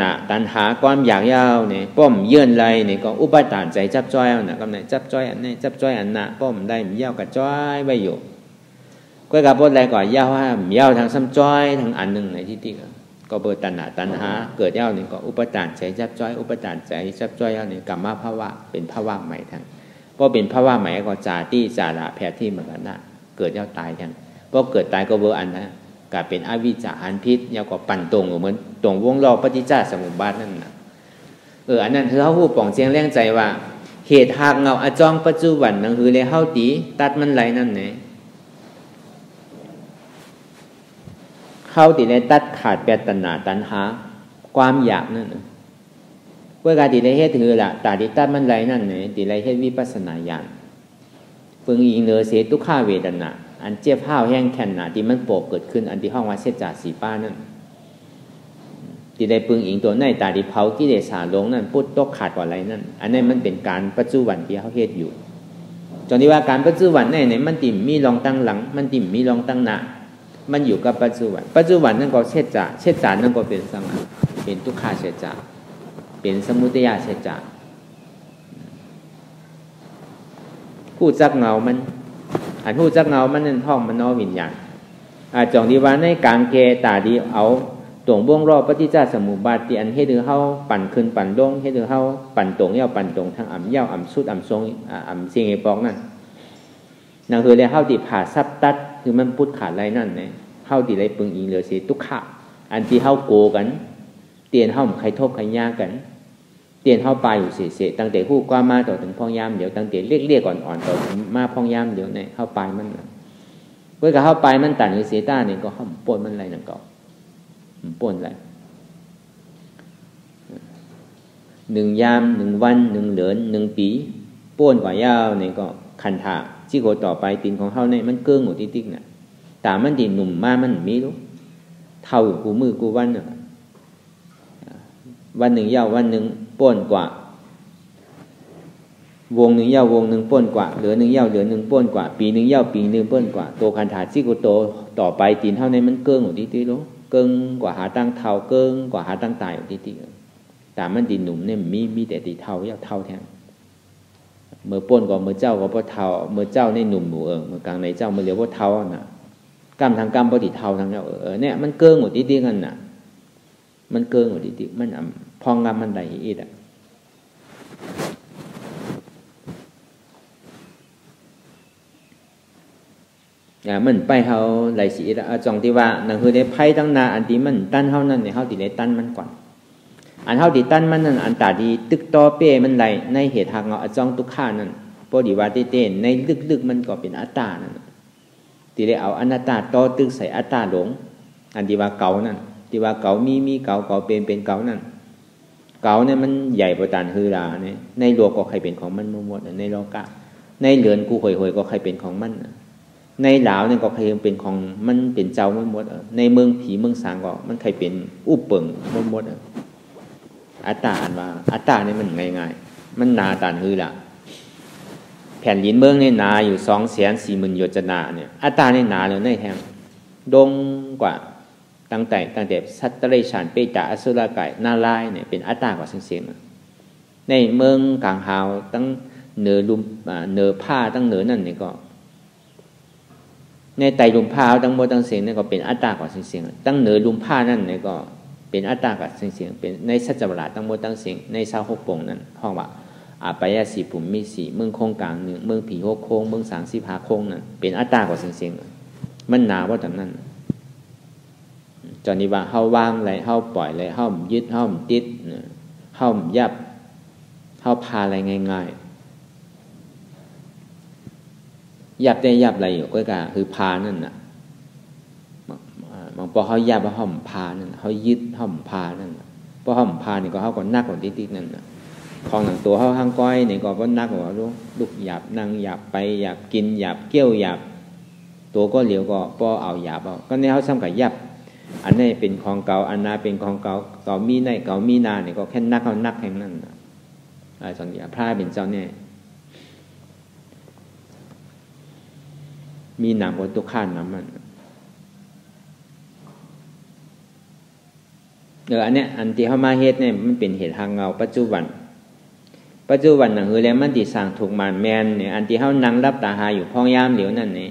ณหาความอยากยาวเนี่ยป้อมเยื่อนไรเนี่ยก็อุปทานใจจับจ้อยเอาน่ะกำไหนจับจ้อยอันนี้จับจ้อยอันน่ะป้อมได้มียาวกับจ้อยไว้อยู่ก็กับพวกอะไรก่อนยาวว่ามียาวทางซ้ำจ้อยทางอันหนึ่งในที่ที่ก็เบอร์ตัณหาเกิดยาวเนี่ยก็อุปทานใจจับจ้อยอุปทานใจจับจ้อยเอาเนี่ยกรรมภาวะเป็นภาวะใหม่ทั้งเพราะเป็นภาวะใหม่ก็จาที่จาระแพทย์ที่เหมือนกันนะเกิดยาวตายทั้งเพราะเกิดตายก็เบอร์อันนะกลายเป็นอวิชชาหันพิษยาวกว่าปั่นตรงเหมือนตรงวงล้อปฏิจจสมุปบาทนั่นนะอันนั้นคือเขาพูดป่องเจียงแรงใจว่าเหตุหากเงาอจองปัจจุบันนั่นคือเลยเข้าตีตัดมันไหลนั่นไงเข้าตีเลยตัดขาดแปดตัณหาความอยากนั่นเพื่อการตีเลยเหตุคือละตาดิตัดมันไหลนั่นไงตีเลยเหตุวิปัสสนาญาณปึงอิงเนื้อเสตุข้าเวทนาอันเจ็บห้าวแห้งแข็งหนาที่มันโปกเกิดขึ้นอันที่ห้องว่าเสจาสีป้านั่นที่ได้ปึงอิงตัวในตาที่เผากิเลสาลงนั่นพุทธตกขาดกว่าอะไรนั่นอันนี้มันเป็นการปัจจุบันที่เขาเฮ็ดอยู่จนที่ว่าการปัจจุบันในมันติ่มมีรองตั้งหลังมันติ่มมีรองตั้งหน้ามันอยู่กับปัจจุบันนั่นก็เสจานั่นก็เป็นสังขารเป็นทุกขาเสจาเป็นสมุทัยเสจาผู้จักเงามันอันผู้จักเงามันนั่นห้องมันนอวิญญาณจงที่ว่าในกลางเกตาดีเอาตรงบ่วงรอบปฏิจจสมุปบาทที่อันเฮ็ดให้เฮาปั่นขึ้นปั่นลงเฮ็ดให้เฮาปั่นตรงยาวปั่นตรงทางอ่ำยาวอ่ำสุดอ่ำทรงอ่ำเสียงไอ้ปอกนั่นนั่นคือเลยเฮาที่ผ่าซับตัดคือมันพุดขาดไรนั่นเนี่ยเฮาที่ไรปึงอิงเหลือสิทุกขะอันที่เฮาโกกันเตียนเฮาใครทบใครยากันเตียนเฮาปลายอยู่เสียตั้งแต่ฮู้กว่ามาต่อถึงพ่องยามเดี๋ยวตั้งแต่เรียกอ่อนๆต่อถึงมาพ่องยามเดี๋ยวเนี่ยเฮาปลายมันเพื่อกับเฮาปลายมันตันหรือเสียต้าเนี่ยก็เฮาปนมันไรนั่นก็ป่นอะไร1 ยาม 1 วัน 1 เดือน 1 ปีป่นกว่ายาวเนี่ยก็คันถาที่โกต่อไปตีนของเขาเนี่ยมันเกิ้งหมดติ๊กๆน่ะแต่มันตีหนุ่มมามันมีรู้เท่ากูมือกูวันน่ะวันหนึ่งยาววันหนึ่งป่นกว่าวงหนึ่งยาววงหนึ่งป่นกว่าเหลือ1 ยาวเหลือ1ป่นกว่าปี1 ยาวปี 1ป่นกว่าโตคันถาที่โกโตต่อไปตีนเท่าในมันเกิ้งหมดติ๊กๆรู้เกิ้งกว่าหาตั้งเท่าเกิ้งกว่าหาตั้งตายอยู่ที่แต่มันดีหนุ่มเนี่ยมีแต่ตีเท่ายาวเท่าแทนเมื่อป่นก็เมื่อเจ้าก็พอเท่าเมื่อเจ้าในหนุ่มหนูเมื่อกลางในเจ้าเมื่อเรียกว่าเท่าน่ะกรรมทางกรรมปฏิเท่าทางเนี่ยมันเกิ้งหมดที่กันน่ะมันเกิ้งหมดที่มันพองงามมันใดอีกมันไปเฮาไหลสีจองที่ว่านั่นคือได้ไพ่ตั้งนาอันที่มันตั้นเฮานั่นเนี่ยเฮาที่ได้ตั้นมันก่อนอันเฮาที่ตั้นมันนั่นอันตาดีตึกต่อเป้มันไหลในเหตุหากเงาจองทุกข้านั่นพอดีว่าเต้นในลึกๆมันก็เป็นอัตตานั่นที่ได้เอาอนัตตาต่อตึกใส่อัตตาหลงอันที่ว่าเก่านั่นที่ว่าเก่ามีเก่าเป็นเก่านั่นเก่าเนี่ยมันใหญ่ประตานฮือราเนี่ยในโลกก็ใครเป็นของมันหมดในโลกะในเหลือนกูห่วยๆก็ใครเป็นของมันในหลาวเนี่ยก็ใครเป็นของมันเป็นเจ้าหมดในเมืองผีเมืองสางก็มันใครเป็นอุปเปิงหมดอัตตาอันว่าอัตตาเนี่ยมันง่ายๆมันนาตานฮือละแผ่นดินเมืองเนี่ยนาอยู่240,000 โยชนาเนี่ยอัตตาเนี่ยนาเลยในแทงดงกว่าตั้งแต่สัตตะเลฉันเปตาอสุรกายนาลายเนี่ยเป็นอัตตากว่าเสียงในเมืองกลางหาวตั้งเหนือลุมเหนือผ้าตั้งเหนือนั่นเนี่ยก็ในไตลุมผ้าตั้งโมตั้งเสียงเนี่ยก็เป็นอัตตากว่าเสียงตั้งเหนือลุมผ้านั่นเนี่ยก็เป็นอัตตากับเสียงเป็นในสัจจวราตั้งโมตั้งเสียงใน26 ปงนั้นห้องว่าอาปายาสีปุ่มมี4เมืองโคงกลาง1เมืองผี6โคงเมือง35โคงนั่นเป็นอัตตากว่าเสียงมันหนาว่าจากนั้น จนนี้ว่าเฮาวางอะไรเฮาปล่อยอะไรเฮายึดเฮาติดเฮายับเฮาพาอะไรง่ายๆยับได้ยับอะไรอยู่ก็คือพานั่นน่ะบางพอเฮายับเฮาพานั่นเฮายึดเฮาพานั่นพอเฮาพานี่ก็เฮาก็นักกว่าติดๆนั่นน่ะของหนังตัวเฮาห้างก้อยนี่ก็บ่นักกว่าลูกหยาบนั่งหยาบไปหยาบกินหยาบเกี้ยวหยาบตัวก็เหลียวก็ป้อเอาหยาบเอาก็เนี่ยเฮาซ้ำกับยับอันนี้เป็นของเก่าอันนาเป็นของเก่าเก่ามีในเก่ามีนาเนี่ยก็แค่นักเอานักแห่งนั้นสอนอย่าพลาดเป็นเจ้าเนี่ยมีหนามกับตุกข้านน้ำมันอันเนี้ยอันที่เข้ามาเฮ็ดเนี่ยมันเป็นเหตุทางเงาปัจจุบันนั่นคือแล้วมันที่สร้างถูกมันแมนเนี่ยอันที่เข้านั่งรับตาหาอยู่พ้องยามเหลียวนั่นเนี่ย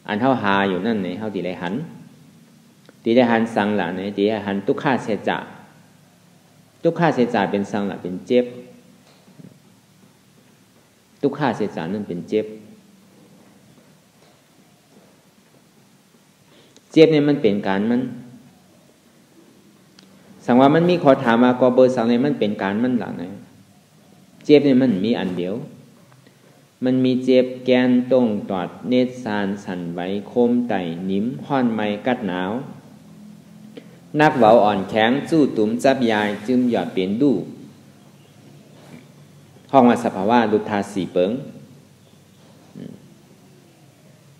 อันเข้าหาอยู่นั่นเนี่ยเข้าตีได้หันสังหละเนี่ยตีได้หันทุกข้าเสียจ่าเป็นสังหละเป็นเจ็บทุกข้าเสียจ่านั่นเป็นเจ็บเนี่ยมันเป็นการมันสังว่ามันมีขอถามมากอเบอร์สังเนี่ยมันเป็นการมันหลังไงเจ็บเนี่ยมันมีอันเดียวมันมีเจ็บแกนตรงตอดเนตรสานสั่นไหวโคมไต่นิ้มห้อนไม้กัดหนาวนักเว้าอ่อนแข็งจู้ตุ้มจับยายจึมหยอดเปลี่ยนดูห้องว่าสภาวะรูปธาตุสี่เปิง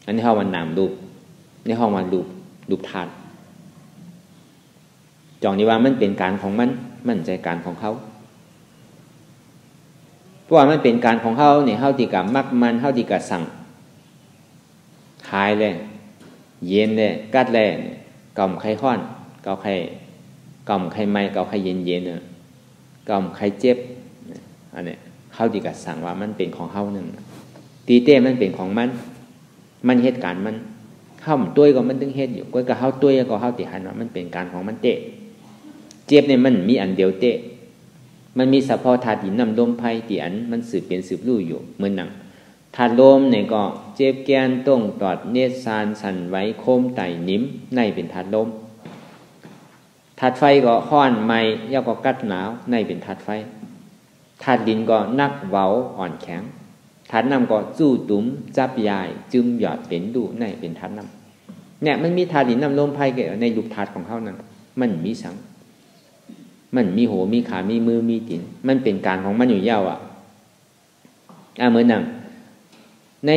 อันนี้ห้องวันนามรูปในห้องวันรูปธาตุจองนี้ว่ามันเป็นการของมันใจการของเขาเพราะว่ามันเป็นการของเขาเนี่ยเฮาที่กับมักมันเฮาที่กับสั่งคายเลยเย็นเลยกัดเลยกล่อมไข้ห้อนเกาไข้กล่อมไข้ไม่เกาไข้เย็นกล่อมไข้เจ็บอันนี้เฮาที่กับสั่งว่ามันเป็นของเฮานั่นตีเต้มันเป็นของมันเหตุการณ์มันเฮาตัวก็มันตึงเฮ็ดอยู่ก็กับเฮาตัวก็เฮาที่หันว่ามันเป็นการของมันเตะเจ็บเนี่ยมันมีอันเดียวเตะมันมีเฉพาะธาตุดินน้ำลมไฟที่อันมันสืบเป็นสืบรู้อยู่เหมือนหนังธาตุลมเนี่ยก็เจ็บแกนต้งตอดเนตรสานสั่นไหวโคมไต่นิ้มในเป็นธาตุลมธาตุไฟก็ห้อนไม้ย่อก็กัดหนาวในเป็นธาตุไฟธาตุดินก็นักเว้าอ่อนแข็งธาตุน้ำก็จู้ตุ้มจับยายจึมหยอดเป็นดูในเป็นธาตุน้ำเนี่ยมันมีธาตุดินน้ำลมไฟเกี่ยวในรูปธาตุของเขานั้นมันมีสังมันมีหัวมีขามีมือมีตีนมันเป็นการของมันอยู่ยาวเหมือนหนังใน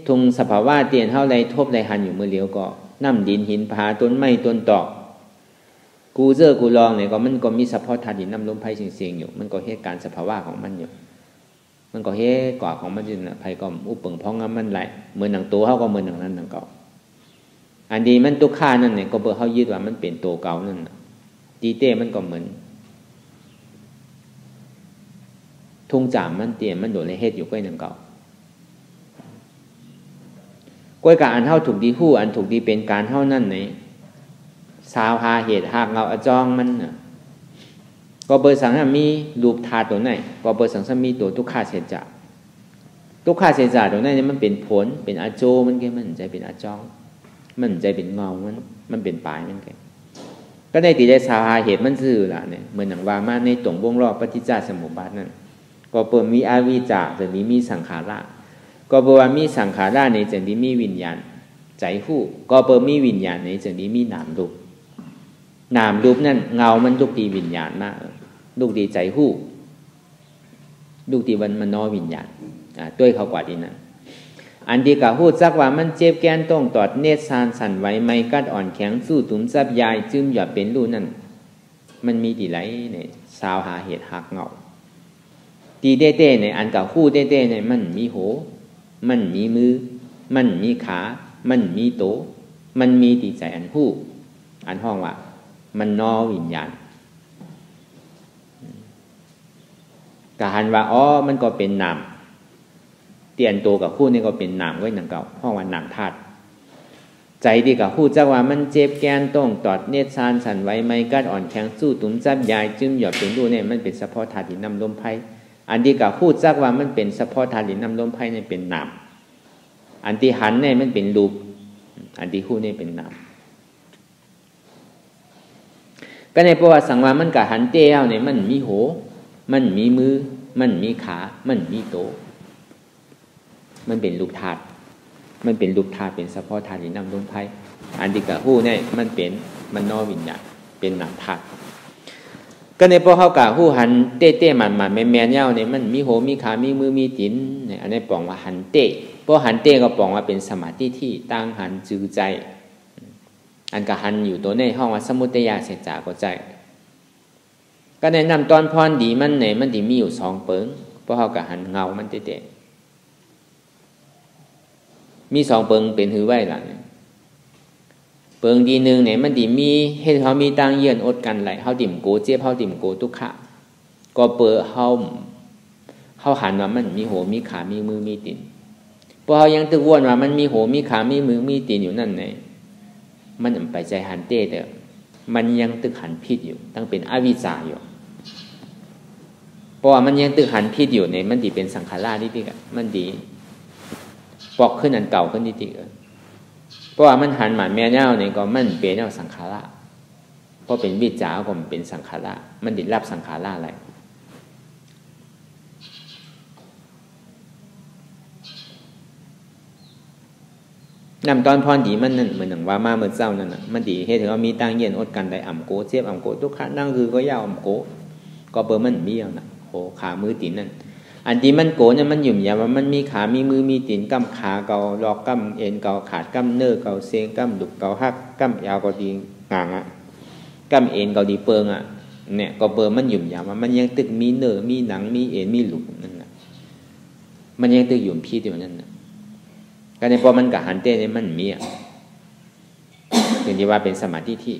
ทุงสภาวะเตียนเท่าไรทบไรหันอยู่เมื่อเลี้ยวก็น้ำดินหินผาต้นไม้ต้นตอกกูเจอกูลองเนี่ยก็มันก็มีเฉพาะธาตุดินน้ำลมไฟเสียงอยู่มันก็เหตุการณ์สภาวะของมันอยู่มันก็เหตุก่อของมันอยู่นะไฟก็อุปเปิงพ้องมันไหลเหมือนหนังตัวเขาก็เหมือนหนังนั้นหนังเก่าอันดีมันตุกข้านั่นเนี่ยก็เบอร์เขายึดว่ามันเป็นตัวเก่านั่นตีเต้มันก็เหมือนทุ่งจามมันเตียนมันโดดในเฮ็ดอยู่ก้อยหนังเก่าก้อยกับอันเท่าถูกดีหู้อันถูกดีเป็นการเท่านั่นในสาวหาเหตุหากเงาอจองมันก็เบอร์สังมีรูปธาตุตัวไหนก็เบอร์สังมีตัวทุกข้าเสียจ่าทุกข้าเสียจ่าตัวไหนเนี่ยมันเป็นผลเป็นอาโจมันแค่มันใจเป็นอาจองมันใจเป็นเงามันเป็นปลายมันแค่ก็ได้ตีได้สาวหาเหตุมันซื่อละเนี่ยเหมือนหนังวามาในตรงวงรอบปฏิจจสมุปบาทนั่นก็เปิดมีอาวิจาจะมีสังขาระก็เปิดว่ามีสังขาระในจะมีวิญญาณใจหู้ก็เปิดมีวิญญาณในจะมีนามรูปนั่นเงามันลูกดีวิญญาณมากลูกดีใจหู้ลูกดีวันมโนวิญญาณด้วยเขากว่าดีนั้นอันดีกับหู้จักว่ามันเจ็บแกนต้องตอดเนตรสานสั่นไหวไม่กัดอ่อนแข็งสู้ตุ้มซับยายจึมหยอดเป็นรูนั่นมันมีดีไรเนี่ยสาวหาเหตุหักเงาตีเต้ๆในอันกับคู่เต้ๆในมันมีโหมันมีมือมันมีขามันมีโตมันมีตีใจอันคู่อันห้องว่ามันนอวิญญาณกะหันว่ามันก็เป็นนามเตียนโตกับคู่นี่ก็เป็นนามไว้หนังเก่าห้องว่านามธาตุใจดีกับคู่จักว่ามันเจ็บแกนต้องตอดเนตรสานสั่นไหวไม่กัดอ่อนแข็งสู้ตุ้มจับยายจึมหยอดเป็นดูเนี่ยมันเป็นเฉพาะธาตุดินน้ำลมไฟอันที่กับพูดจักว่ามันเป็นเฉพาะธาตุดินน้ำลมไฟเนี่ยเป็นนามอันที่หันเนี่ยมันเป็นรูปอันที่คู่เนี่ยเป็นนาม ก็ในประวัติสังวามันกะหันเตี้ยวเนี่ยมันมีโหมันมีมือมันมีขามันมีโตมันเป็นรูปธาตุมันเป็นรูปธาตุเป็นสภาวะธาตุที่นำลงไพ่อันที่กะหู้เนี่ยมันเป็นมันนอวิญญาณเป็นนามธาตุก็ในพอเขากะหู้หันเต้เต้มันแม่เย้าเนี่ยมันมีโหมีขามีมือมีตีนเนี่ยอันนี้ปองว่าหันเต้พอหันเต้ก็ปองว่าเป็นสมาธิที่ตั้งหันจือใจอันกะหันอยู่ตัวในห้องว่าสมุทัยเสจาก็ใจก็แนะนำตอนพรดีมันเนี่ยมันดีมีอยู่สองเปิงเพราะเขากะหันเงามันเต้มีสองเปิงเป็นหือไว้ล่ะเปิงดีหนึ่งเนี่ยมันดีมีเฮ็ดเขามีตั้งเยื่อนอดกันไหลเขาดิ่มโกเจ็บเขาดิ่มโกทุกขะก็เปิดเขาหันว่ามันมีโหมีขามีมือมีตีนพอเขายังตึกวนว่ามันมีโหมีขามีมือมีตีนอยู่นั่นไงมันไปใจหันเต้เด้อมันยังตึกหันผิดอยู่ตั้งเป็นอวิชชาอยู่เพราะว่ามันยังตึกหันผิดอยู่เนี่ยมันดีเป็นสังขารนิติกะมันดีปอกขึ้นอันเก่าขึ้นนิติกะเพราะว่ามันหันหมาแม่เน่าเนี่ยก็มันเป็นแนวสังขารเพราะเป็นวิจารก็มันเป็นสังขารมันดิรับสังขารอะไรนำตอนพรดีมันนั่นเหมือนหนังว่ามาเมื่อเจ้านั่นน่ะมันดีให้ถึงว่ามีตั้งเย็นอดกันได้อ่ำโกเจ็บอ่ำโกทุกขะนั่งคือก็ยาวอ่ำโกก็เบอร์มันมีเอาน่ะโหขามือตีนนั่นอันที่มันโกเนี่ยมันหยุ่มยามว่ามันมีขามีมือมีตีนกำขาเกาลอกกำเอ็นเกาขาดกำเนื้อเกาเซงกำดุกเกาหักกำยาวเกาดีงางอ่ะกำเอ็นเกาดีเปิงอ่ะเนี่ยก็เบอร์มันหยุ่มยามว่ามันยังตึกมีเนื้อมีหนังมีเอ็นมีหลุกนั่นน่ะมันยังตึกหยุ่มพีดอยู่นั่นน่ะก็ในพอมันกับหันเต้เนี่ยมันมีอ่ะถึงที่ว่าเป็นสมาธิที่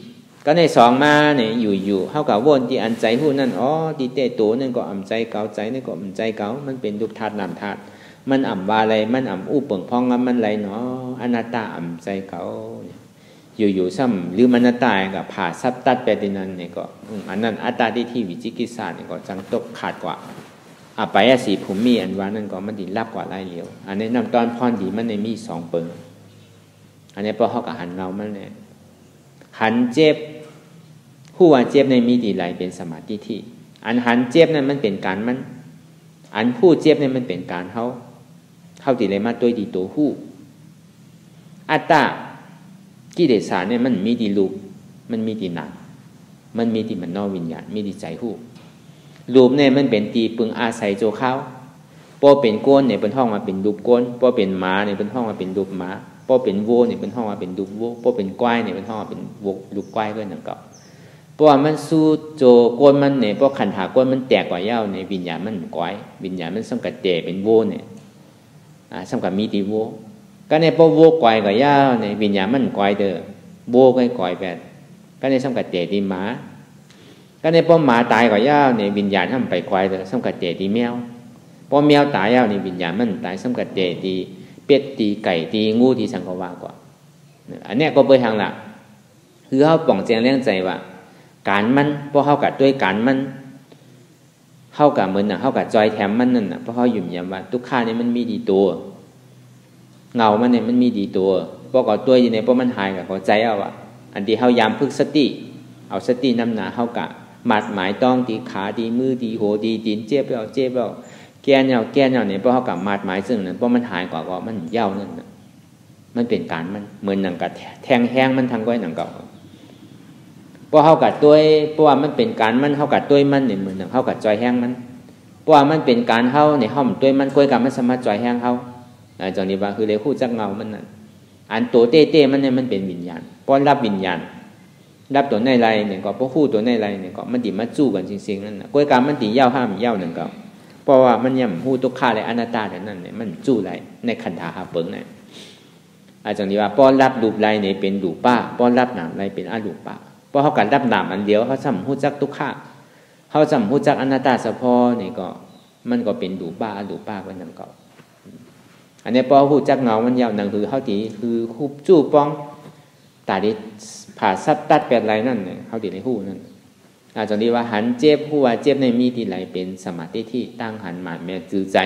ก็ในสองมาเนี่ยอยู่ๆเข้ากับวนที่อันใจหู้นั่นอ๋อที่เต้โตนั่นก็อ่ำใจเก่าใจนั่นก็อ่ำใจเก่ามันเป็นรูปธาตุนามธาตุมันอ่ำว่าอะไรมันอ่ำอู้เปิ่งพองมันไรเนาะอนัตตาอ่ำใจเก่าอยู่ๆซ้ำหรือมันอนัตตากับผ่าซับตัดไปดินั้นเนี่ยก็อันนั้นอัตตาที่วิจิกิจศาสตร์เนี่ยก็จังตกขาดกว่าไปสีภูมิอันว่านั่นก็มันดีรับกว่าไรเหลียวอันนี้นำตอนพรดีมันในมีสองเปิงอันนี้พอเขากับหันเงามันเนี่ยหันเจ็บผู้ว่าเจ็บในมีดีไหลเป็นสมาธิที่อันหันเจ็บนั้นมันเป็นการมันอันผู้เจ็บเนี่ยมันเป็นการเขาตีเลยมาตัวดีตัวผู้อัตตากิเลสเนี่ยมันมีดีรูปมันมีดีนามมันมีดีมันนอกวิญญาณมีดีใจผู้รูปเนี่ยมันเป็นตีปึงอาศัยโจเข้าพอเป็นก้นเนี่ยเป็นห้องมาเป็นรูปก้นพอเป็นหมาเนี่ยเป็นห้องมาเป็นรูปหมาพอเป็นวัวเนี่ยเป็นห้องมาเป็นรูปวัวพอเป็นควายเนี่ยเป็นห้องมาเป็นรูปควายก็นั่นก็เพราะว่ามันสู้โจก้นมันเนี่ยเพราะขันถาก้นมันแตกกว่าเย้าในวิญญาณมันควายวิญญาณมันสังกัดเตะเป็นวัวเนี่ยสังกัดมีตีวัวก็ในพอวัวควายกว่าเย้าในวิญญาณมันควายเด้อวัวก็ควายแบบก็ในสังกัดเตะตีหมาก็ในพอหมาตายกว่าเย้าในวิญญาณทำไปควายเด้อสังกัดเตะตีแมวพอแมวตายเย้าในวิญญาณมันตายสังกัดเตะตีเป็ดตีไก่ตีงูตีสังกวากว่าอันนี้ก็เปิดทางละคือเขาป่องแจงเลี้ยงใจว่าการมันเพราะเขากัดด้วยการมันเข้ากับเหมือนน่ะเข้ากับจอยแถมมันนั่นน่ะเพราะเขาหยุ่มยำว่าทุกข้านี่มันมีดีตัวเงามันเนี่ยมันมีดีตัวเพราะก่อตัวอยู่ในเพราะมันหายกับเขาใจเอาอ่ะอันที่เขายามพึกสติเอาสตินำหนาเข้ากับหมัดหมายต้องตีขาตีมือตีโหตีตีนเจ็บแล้วเจ็บแล้วแก่เนี่ยเนี่ยเพราะเขากับหมัดหมายซึ่งนั้นเพราะมันหายกว่าก็มันเย้านั่นน่ะมันเป็นการมันเหมือนหนังกับแทงแห้งมันทางก้อยหนังเก่าเพราะเขากัดตัวเพราะว่ามันเป็นการมันเขากัดตัวมันเนี่ยเหมือนเขากัดจอยแห้งมันเพราะว่ามันเป็นการเขาในห้องตัวมันก้อยกับมันสามารถจอยแห้งเขาจังนี้ว่าคือเลยคู่จักเงามันนั่นอันตัวเต้มันเนี่ยมันเป็นวิญญาณป้อนรับวิญญาณรับตัวในไรเนี่ยก็เพราะคู่ตัวในไรเนี่ยก็มันติมาจู้กันจริงๆนั่นนะก้อยกับมันติเย้าห้ามเย้าหนึ่งเก่าเพราะว่ามันย่ำหูตุกข้าและอนัตตาแต่นั่นเนี่ยมันจู้ไรในขันธาหาเปิงเนี่ยจังนี้ว่าป้อนรับรูปไรเนี่ยเป็นรูปป้าป้อนรับนามไรเป็นอารูปป้าเพราะเขาการรับนามอันเดียวเขาสัมหูจักทุกข้าเขาสัมหูจักอนัตตาสะพอเนี่ยก็มันก็เป็นรูปป้าอารูปป้าไว้นั่นก็อันนี้พอหูจักเงามันยาวหนังคือเขาตีคือคูจู้ป้องตาดิผ่าซับตัดแปดไรนั่นเนี่ยเขาตีในหูนั่นจังนี้ว่าหันเจ็บผู้ว่าเจ็บในมีที่ไหลเป็นสมาธิที่ตั้งหันหมานแม่จื้อใจ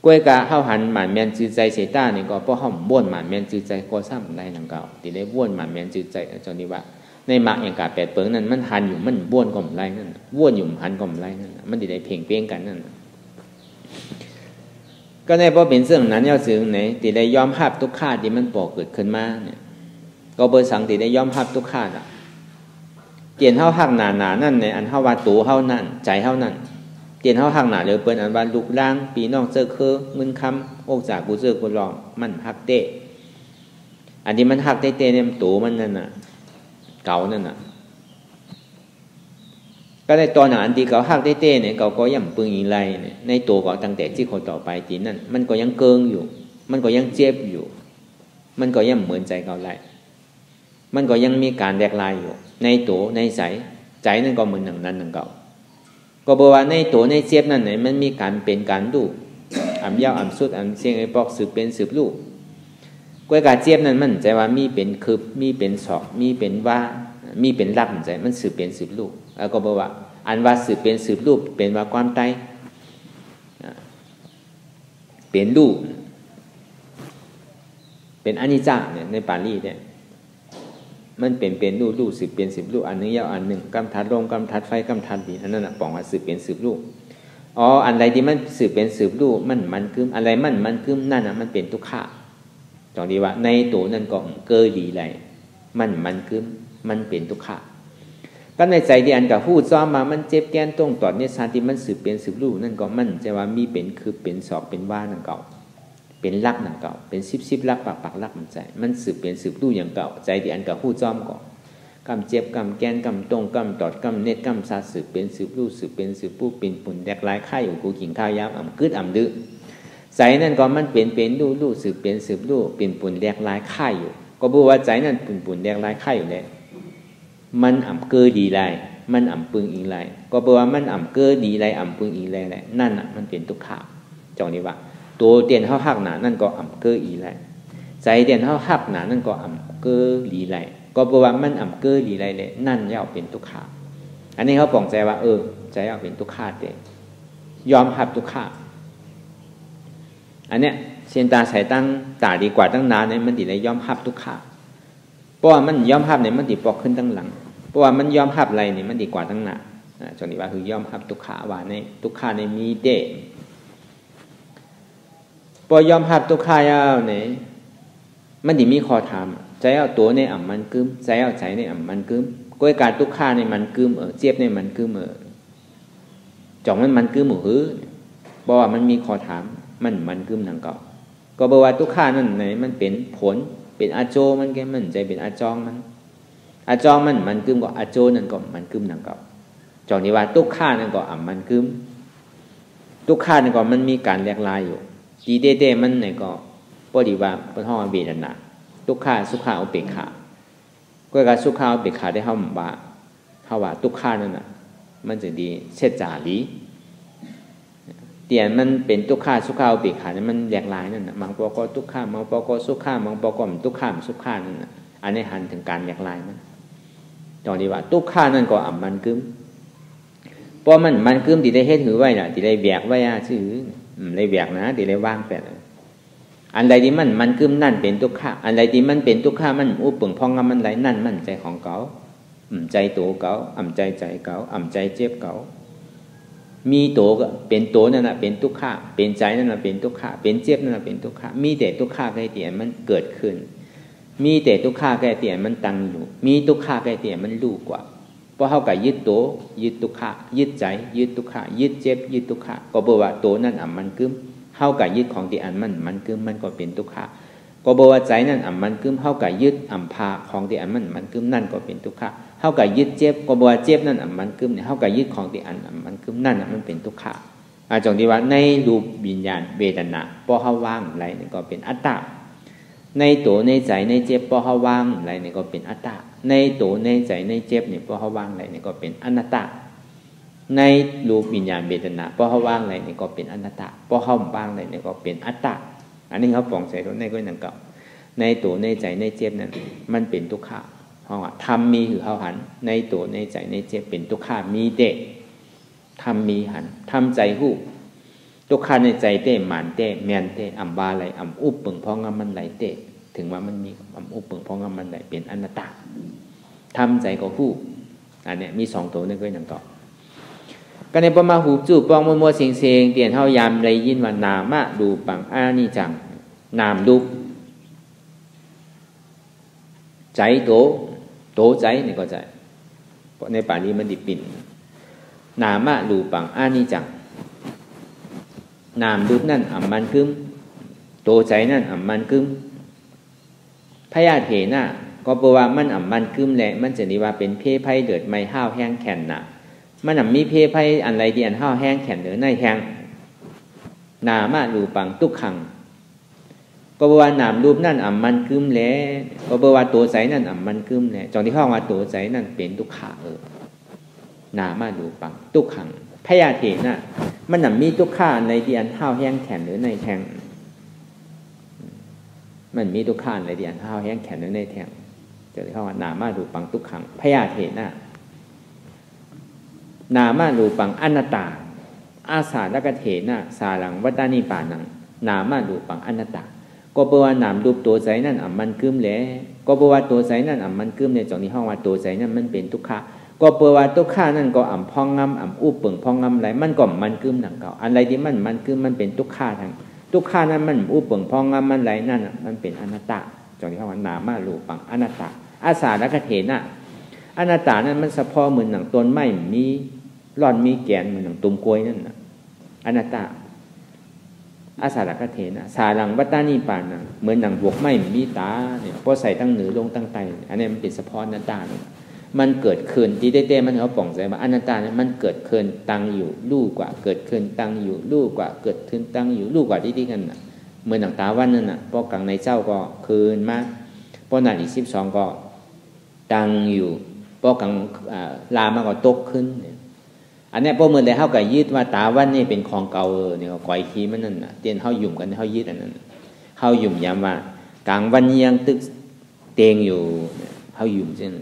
กล้วยกะเข้าหันหมานแม่จื้อใจเสต้านี่ก็เพราะเขาบ้วนหมานแม่จื้อใจก็ซ้ำได้หนังเก่าตีได้บ้วนหมานแม่จื้อใจจังนี้ว่า ในมรรคอย่างกาแปดเปิงนั้นมันหันอยู่มันบ้วนก็มไรนั่นบ้วนอยู่หันก็มไรนั่นมันได้เพ่งเป้งกันนั่นก็ในพอเป็นเรื่องนั้นยาวสึงไหนที่ได้ยอมรับทุกข์ที่มันปอกเกิดขึ้นมาเนี่ยก็เบอร์สังที่ได้ยอมรับทุกข์อ่ะเกียนเฮาหักหนานั่นในอันเฮาว่าตัวเฮานั่นใจเฮานั่นเกียนเฮาหักหนาเลยเปิ้นอันว่าลูกล่างปีน้องเจอคือมึนคำอกจากกูเจอกูลองมันหักเตะอันที่มันหักเตะเนี่ยตัวมันนั่นน่ะเก่านั่นน่ะก็ได้ตอนอันที่เขาหักเตะเนี่ยเขาก็ย่ำปึงอีไรเนี่ยในตัวก็ตั้งแต่ที่คนต่อไปทีนั่นมันก็ยังเกิงอยู่มันก็ยังเจ็บอยู่มันก็ยังเหมือนใจเขาไรมันก็ยังมีการแดกลายอยู่ในตัวในใจนั่นก็เหมือนหนังนั้นหนังเก่าก็บอกว่าในตัวในเจ็บนั่นไหนมันมีการเป็นการดูอ่ำยาวอ่ำสุดอ่ำเสียงไอ้ปอกสืบเป็นสืบลูกกล้วยกาเจ็บนั่นมันใจว่ามีเป็นคืบมีเป็นศอกมีเป็นว่ามีเป็นรักใจมันสืบเป็นสืบลูกแล้วก็บอกว่าอันว่าสืบเป็นสืบลูกเป็นว่าความตายเป็นลูกเป็นอนิจจ์เนี่ยในปาลีเนี่ยมันเป็นลูกสืบเป็นสืบลูกอันนึงยาวอันหนึ่งกำทัดลมกำทัดไฟกำทัดดินอันนั้นน่ะปองว่าสืบเป็นสืบลูกอ๋ออันใดที่มันสืบเป็นสืบลูกมันคืออะไรมันคือนั่นน่ะมันเป็นทุกข์จองดีว่าในตัวนั่นก็เกิดดีไรมันคือมันเป็นทุกข์ก็ในใจที่อันกับพูดซ้อมมามันเจ็บแก้นตรงตอดเนี่ยสาที่มันสืบเป็นสืบลูกนั่นก็มันจะว่ามีเป็นคือเป็นศอกเป็นว่านั่นเก่าเป็นลักหนังเก่าเป็นซิบลักปากลักมันใจมันสืบเป็นสืบลู่อย่างเก่าใจที่อันกับผู้จอมก่อกำเจ็บกำแกนกำตรงกำตอดกำเน็ตกำซาสืบเป็นสืบลู่สืบเป็นสืบผู้เป็นปุ่นแดกลายไข่อยู่กูกินข้าวยามอ่ำกึดอ่ำดื้อใจนั่นก็มันเป็นลู่สืบเป็นสืบลู่เป็นปุ่นแดกลายไข่อยู่ก็บอกว่าใจนั่นปุ่นแดกลายไข่อยู่แล้วมันอ่ำเกอดีไรมันอ่ำปึงอีไรก็บอกว่ามันอ่ำเกอดีไรอ่ำปึงอีไรแหละนั่นอ่ะมันเป็นทุกข์จองนี้ว่าตัวเตียนเฮาหักหนานั่นก็อ่ำเกออีไรใจเตียนเฮาหักหนานั่นก็อ่ำเกอหลีไรก็บอกว่ามันอ่ำเกอหลีไรเลยนั่นย่อเป็นทุกข์อันนี้เขาปองใจว่าใจย่อเป็นทุกข์เด้ยอมรับทุกข์อันเนี้ยเส้นตาสายตั้งตาดีกว่าตั้งนานเนี่ยมันติได้ยอมรับทุกข์เพราะว่ามันยอมรับเนี่ยมันติปอกขึ้นตั้งหลังเพราะว่ามันยอมรับอะไรเนี่ยมันดีกว่าตั้งหน้าจนนี้ว่าคือยอมรับทุกข์ว่าในทุกข์ในมีเดพอยอมรับทุกข์แล้วเนี่ยมันดีมีข้อถามใจเอาตัวในอ่ำมันกึมใจเอาใจในอ่ำมันกึมก้อยการทุกข์ในมันกึมเจ็บในมันกึมจ่องมันกึมเพราะว่ามันมีข้อถามมันกึมหนังเก่าก็บอกว่าทุกข์นั่นไหนมันเป็นผลเป็นอาโจมันแกมันใจเป็นอาจองมันอาจองมันกึมก็อาโจนั่นก็มันกึมหนังเก่าจ่องนี้ว่าทุกข์นั่นก็อ่ำมันกึมทุกข์นั่นก็มันมีการแลกลายอยู่ดีเด้มันไหนก็ปฏิว่าเป็นห้องเวทนาทุกข์สุขะอุเบกขาก็การสุขะอุเบกขาได้เข้าว่าทุกข์นั่นน่ะมันจะดีเช่นจารีเตียนมันเป็นทุกข์สุขะอุเบกขาเนี่ยมันแยกลายนั่นน่ะมังปอกทุกข์มังปอกสุขะมังปอกมทุกข์สุขะนั่นน่ะอันนี้หันถึงการแยกลายมันตอนนี้ว่าทุกข์นั่นก็อ่ำมันกึมเพราะมันกึมที่ได้เฮ็ดหือไว้น่ะที่ได้แบกไว้ชื่อเลยแบกนะที่ได้วางแปดอันใดที่มันกึมนั่นเป็นทุกข์อันใดที่มันเป็นทุกข์มันอุปึงพองงมันไหลนั่นมันใจของเก่าใจตัวเก่าใจเก่าใจเจ็บเก่ามีตัวก็เป็นตัวนั่นน่ะเป็นทุกข์เป็นใจนั่นน่ะเป็นทุกข์เป็นเจ็บนั่นน่ะเป็นทุกข์มีแต่ทุกข์แค่เตียนมันเกิดขึ้นมีแต่ทุกข์แค่เตียนมันตั้งอยู่มีทุกข์แค่เตียนมันรู้กว่าเพราะเฮาก็ยึดตัวยึดทุกข์ยึดใจยึดทุกข์ยึดเจ็บยึดทุกข์ก็บอกว่าตัวนั่นมันกึมเฮาก็ยึดของที่อันมันกึมมันก็เป็นทุกข์ก็บอกว่าใจนั่นมันกึมเฮาก็ยึดพาของที่อันมันกึมนั่นก็เป็นทุกข์เฮาก็ยึดเจ็บก็บอกว่าเจ็บนั่นมันกึมเนี่ยเฮาก็ยึดของที่อันมันกึมนั่นมันเป็นทุกข์จงที่ว่าในรูปวิญญาณเวทนาพอเฮาว่างอะไรนี่ก็เป็นอัตตาในตัวในใจในเจ็บพอเฮาว่างอะไรนี่ก็เป็นอัตตาในตัวในใจในเจ็บนี่พอเฮาว่างอะไรนี่ก็เป็นอนัตตาในรูปวิญญาณเวทนาพอเฮาว่างอะไรนี่ก็เป็นอนัตตาพอเฮาว่างอะไรนี่ก็เป็นอัตตาอันนี้เขาปองใส่ตรงในก็นั่นเก่าในตัวในใจในเจ็บนั้นมันเป็นทุกข์เพราะว่าธรรมมีคือเฮาหันในตัวในใจในเจ็บเป็นทุกข์มีเดะธรรมมีหันธรรมใจฮู้ทุกข์ในใจเต้หมานเต้แมนเต้อัมบาไหลอัมอุบปึงพองมันไหลเต้ถึงว่ามันมีอัมอุบปึงพองมันไหลเป็นอนัตตา ทำใจก็ฮู้อันเนี้ยมี2ตัวนึงก็อย่างต่อก็ในประมาหูจูบปองมัวๆเสียงๆเตียนเฮายามได้ยินว่านามะรูปังอานิจจังนามรูปใจโตใจนี่ก็ใจเพราะในป่านี้มันดิปิ่นนามะรูปังอานิจจังนามรูปนั่นอัมมันกึมโตใจนั่นอัมมันกึมพยาเถนะก็แปลว่ามันอัมมันกึมแหละมันจะนี่ว่าเป็นเพไพเดือดไม่ห้าวแห้งแข็งน่ะมันมีเพไพอันไรที่อันห้าวแห้งแข็งหรือในแห้งนามะรูปังทุกขังก็แปลว่านามรูปนั่นอัมมันกึมแหละก็แปลว่าตัวใจนั่นอัมมันกึมแหละจงที่ห้องว่าตัวใจนั่นเป็นทุกขะนามะรูปังทุกขังพยาเถนะมันมีทุกขะในที่อันห้าวแห้งแข็งหรือในแห้งมันมีทุกขันในเดียนห้าวแห้งแข็งในแทงจะได้เข้าว่านามารูปังทุกขังพยาเถนะนามารูปังอนัตตาอาสาลกเถนะสาลังวัตานิปานังนามารูปังอนัตตาก็แปลว่านามรูปตัวใจนั่นอัมมันกึมแหละก็แปลว่าตัวใจนั่นอัมมันกึมในจงนี้ห้องว่าตัวใจนั่นมันเป็นทุกขะก็แปลว่าทุกขานั่นก็อ่ำพองงำอ่ำอู้เปิงพองงำไรมันก็มันกึมหนังเก่าอะไรที่มันกึมมันเป็นทุกขาทั้งทุกขานั้นมันอู้เปิงพองงำมันไรนั่นมันเป็นอนัตตาจงที่ห้องว่านามารูปังอนัตตาอาสาลกเถนะอนัตตานั้นมันเฉพาะเหมือนหนังต้นไม้มีร่อนมีแกนเหมือนหนังตุ่มกล้วยนั่นน่ะอนัตตาอาสาลกเถนะสาลังวัตตานิปานังเหมือนหนังบวกไม้มีตาเนี่ยพอใส่ตั้งเหนือลงตั้งไตอันนี้มันเป็นเฉพาะอนัตตามันเกิดขึ้นที่เต้ๆมันเขาป่องใจว่าอนัตตาเนี่ยมันเกิดขึ้นตั้งอยู่ลู่กว่าเกิดขึ้นตั้งอยู่ลู่กว่าเกิดขึ้นตั้งอยู่ลู่กว่าที่กันน่ะเหมือนหนังตาวันนั่นน่ะพอกลางในเจ้าก็คืนมาพอหนักอีก12ก็ตั้งอยู่พอกลางลามาก็ตกขึ้นอันนี้พอเมื่อใดเขาก็ยึดว่าตาวันนี่เป็นของเก่าเนี่ยก่อยขี้มันนั่นน่ะเตียนเขาหยุ่มกันเขายึดอันนั้นเขาหยุ่มย้ำว่ากลางวันยังตึกเตียงอยู่เขาหยุ่มเช่น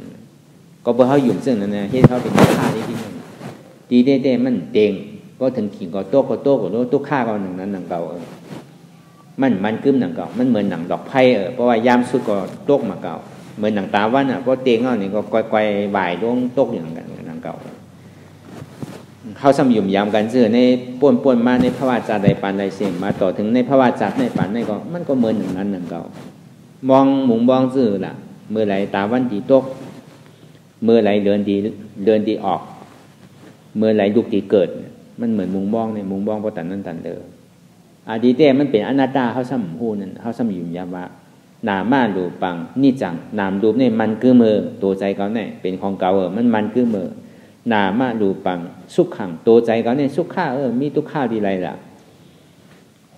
ก็เพราะเขาหยุ่มซึ่งนั่นนะที่เขาเป็นทุกข้าที่นั่นดีเต้มันเตียงก็ถึงขี่ก็โต๊ะก็ทุกข้าก็หนังนั้นหนังเก่ามันกึ้มหนังเก่ามันเหมือนหนังดอกไผ่เพราะว่ายามสุดก็โต๊ะมาเก่าเหมือนหนังตาวันเพราะเตียงนี่ก็ไกวๆบ่ายลงโต๊ะอย่างกันหนังเก่าเขาซ้ำหยุ่มยามกันเสื่อในป่วนมาในพระวาจาใดปานใดเสียงมาต่อถึงในพระวาจาในปานในก็มันก็เหมือนหนังนั้นหนังเก่ามองหมุงมองซื่อล่ะเมื่อไหร่ตาวันดีโต๊ะเมื่อไหร่เดินดีออกเมื่อไหร่ลุกดีเกิดมันเหมือนมุงบ้องในมุงบ้องเพราะตันนั่นตันเดออดีเต้มันเป็นอนัตตาเขาซ้ำหูนั่นเขาซ้ำหยุ่มยามว่านามารูปังนิจังนามรูปเนี่ยมันคือมือตัวใจเขาเนี่ยเป็นของเก่ามันคือมือนามารูปังสุขขังตัวใจเขาเนี่ยสุขข้ามีทุกข้าวดีไรล่ะ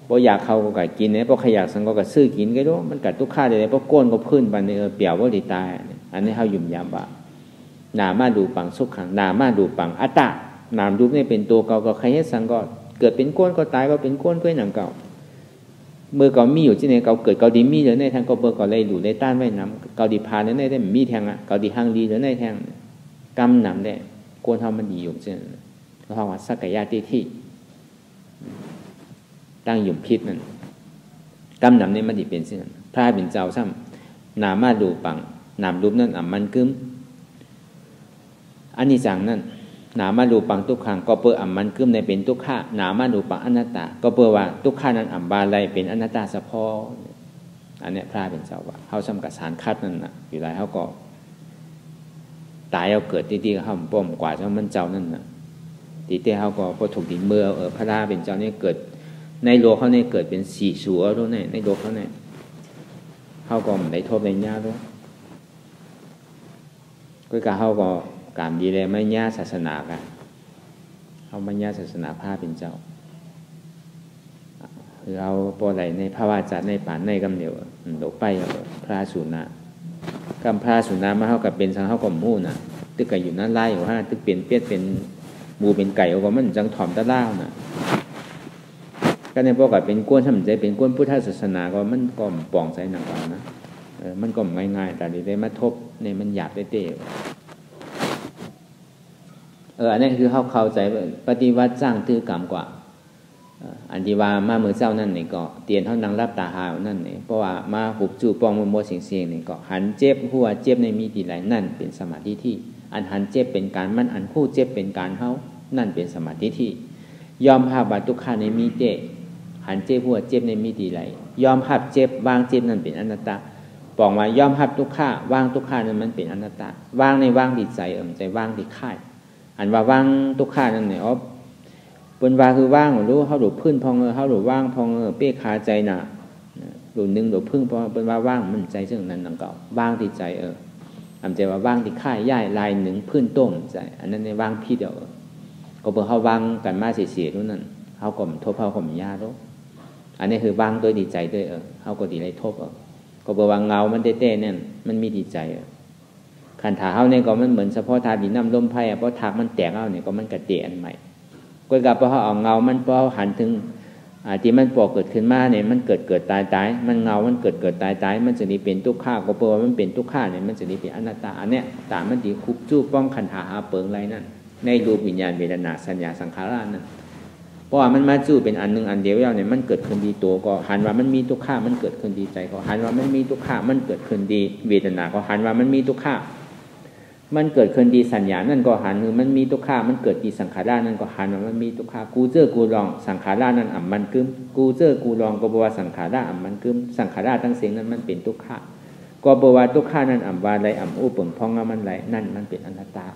พออยากเขาก็กินเนี่ยพอขยักสังก็ซื้อกินก็รู้มันกัดทุกข้าวดีไรพอก้นก็พื้นปันเนี่ยเปียวว่าดีตายอันนี้เขาหยุ่มยามว่านามารูปังสุขขังนามารูปังอัตตานามรูปเนี่ยเป็นตัวเก่าก็ใครให้สังก็เกิดเป็นก้นก็ตายก็เป็นก้นก็หนังเก่าเมื่อเก่ามีอยู่ที่ไหนเก่าเกิดเก่าดีมีหรือในทางก็เบอร์เก่าเลยหลุดเลยต้านไว้น้ำเก่าดีพาหรือในได้มีแทงเก่าดีห้างดีหรือในแทงกำนำได้ก้นเท่ามันดีอยู่เช่นเราทำว่าสักกายาที่ตั้งหยุ่มพิษนั่นกำนำเนี่ยมันดีเป็นเช่นพระเป็นเจ้าซ้ำนามารูปังนามรูปนั่นมันกึมอันนี้จังนั่นนามารูปังทุกขังก็เพื่อมันกึมในเป็นทุกข้านามารูปังอนัตตาก็เพื่อว่าทุกข้านั้นบาลัยเป็นอนัตตาเฉพาะอันนี้พระเป็นเจ้าว่าเขาซ้ำกับสารคัดนั่นน่ะอยู่ไรเขาก็ตายเอาเกิดที่เขาป้อมกว่าเจ้ามันเจ้านั่นน่ะตีเต้เขาก็พอถูกดินเมื่อพระราเป็นเจ้าเนี่ยเกิดในโลกเขาเนี่ยเกิดเป็นสี่สัวด้วยในโลกเขาเนี่ยเขาก็ไม่ได้โทษในญาติด้วยก็การเขาก็การดีเลยไม่ญาศาสนากันเขาไม่ญาศาสนาพระเป็นเจ้าเราปอไหลในพระวาจาในป่านในกำเหนียวดอกไปพระสุนะกำพระสุนะมาเขากับเป็นสังเขากับมู่น่ะตึกไก่อยู่นั่นไล่อยู่ฮะตึกเปลี่ยนเปี้ยเป็นหมูเป็นไก่เอาก็มันจังถ่อมตะล่าน่ะก็ในพวกกับเป็นก้นทำใจเป็นก้นพุทธศาสนาก็มันก็ป่องใส่หนักกว่านะมันก็ง่ายๆแต่ดีได้มาทบเนี่ยมันหยาบได้เตะอันนี้คือเข้าใจปฏิวัติสร้างถือกรรมกว่า อันที่ว่ามาเมื่อเช้านั่นนี่ก็เตียนเท่านังรับตาหาวนั่นนี่เพราะว่ามาหุบจู่ปองมันโมเสียงนี่ก็หันเจ็บหัวเจ็บในมีดีไหลนั่นเป็นสมาธิที่อันหันเจ็บเป็นการมันอันคู่เจ็บเป็นการเฮานั่นเป็นสมาธิที่ยอมภาพบาทุกขาในมีเจหันเจ็บหัวเจ็บในมีดีไหลยอมภาพเจ็บวางเจ็บนั่นเป็นอนัตตาปองว่ายอมภาพทุกขาวางทุกขานั้นมันเป็นอนัตตาวางในวางดีใจใจวางดีค่ายอันว่าวางทุกขานั่นเนี่ยอ๋อเปิ้นว่าคือว่างรู้เฮาหลุดพื้นพองเฮาหลุดว่างพองเป้ขาใจน่ะหลุดนึงหลุดพึ่งพอเปิ้นว่าว่างมันใจซึ่งนั้นนั่นก็ว่างที่ใจอำใจว่าว่างที่ค่ายย่ายลายหนึ่งพื้นต้มใจอันนั้นในว่างพี่เดียวก็เปิ้นเฮาว่างกันมาเสียๆรู้นั่นเฮาก็ทบเฮาก็ยารู้อันนี้คือว่างด้วยดีใจด้วยเฮาก็ดีได้ทบก็เปิ้นว่าเงามันเต้ๆนั่นมันมีดีใจคันถาเฮาเนี่ยก็มันเหมือนเฉพาะทาดินน้ำลมไผ่เพราะถากมันแตกเอาเนี่ยก็มันกระเตะอันใหม่ก็กับพอเขาเอาเงามันพอหันถึงที่มันปอกเกิดขึ้นมาเนี่ยมันเกิดตายมันเงามันเกิดตายมันจะนี้เป็นทุกข์ข้าก็เพราะว่ามันเป็นทุกข์ข้าเนี่ยมันจะนี้เป็นอนัตตาอันเนี้ยตามันดีคุบจู้ป้องขันหาเปิงไรนั่นในรูปวิญญาณเวทนาสัญญาสังขารนั่นเพราะว่ามันมาจู้เป็นอันหนึ่งอันเดียวแล้วเนี่ยมันเกิดขึ้นดีตัวก็หันว่ามันมีทุกข์ข้ามันเกิดขึ้นดีใจก็หันว่ามันมีทุกข์ข้ามันเกิดขึ้นดีเวทนาก็หันว่ามันมีทุกข์ข้ามันเกิดขึ้นดีสัญญานั่นก็หันคือมันมีทุกขามันเกิดดีสังขารนั่นก็หันว่ามันมีทุกขากูเจอกูลองสังขารนั่นมันกึมกูเจอกูลองก็บอกว่าสังขารมันกึมสังขารทั้งเสียงนั้นมันเป็นทุกขาก็บอกว่าทุกขานั้นว่าไรอู้เปิ่งพองมันไรนั่นมันเป็นอนัตตา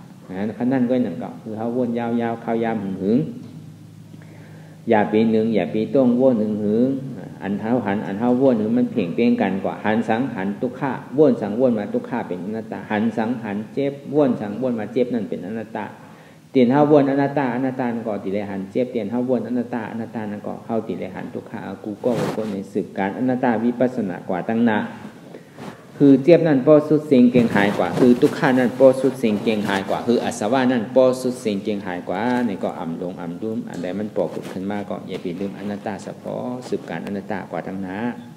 นั่นก็หนึ่งก็คือเขาวนยาวๆเข้ายามหึงอย่าปีหนึ่งอย่าปีต้องวนหึงอันเท้าหันอันเท้าวนหรือมันเพ่งเป้งกันกว่าหันสังหันทุกขาวนสังวนมาทุกขาเป็นอนัตตาหันสังหันเจ็บวนสังวนมาเจ็บนั่นเป็นอนัตตาเตียนเท้าวนอนัตตานั่นก็ติเลยหันเจ็บเตียนเท้าวนอนัตตานั่นก็เข้าติเลยหันทุกขากูก็คนในสืบการอนัตตาวิปัสสนากว่าตั้งนาคือเจ็บนั่นป้อสุดเสียงเก่งหายกว่าคือทุกขานั่นป้อสุดเสียงเก่งหายกว่าคืออาสวะนั่นป้อสุดเสียงเก่งหายกว่านี่ก็อ่ำลงอ่ำดุมอันใดมันปอกขึ้นมาก็อย่าไปลืมอนัตตาเฉพาะสืบการอนัตตากว่าทั้งนั้น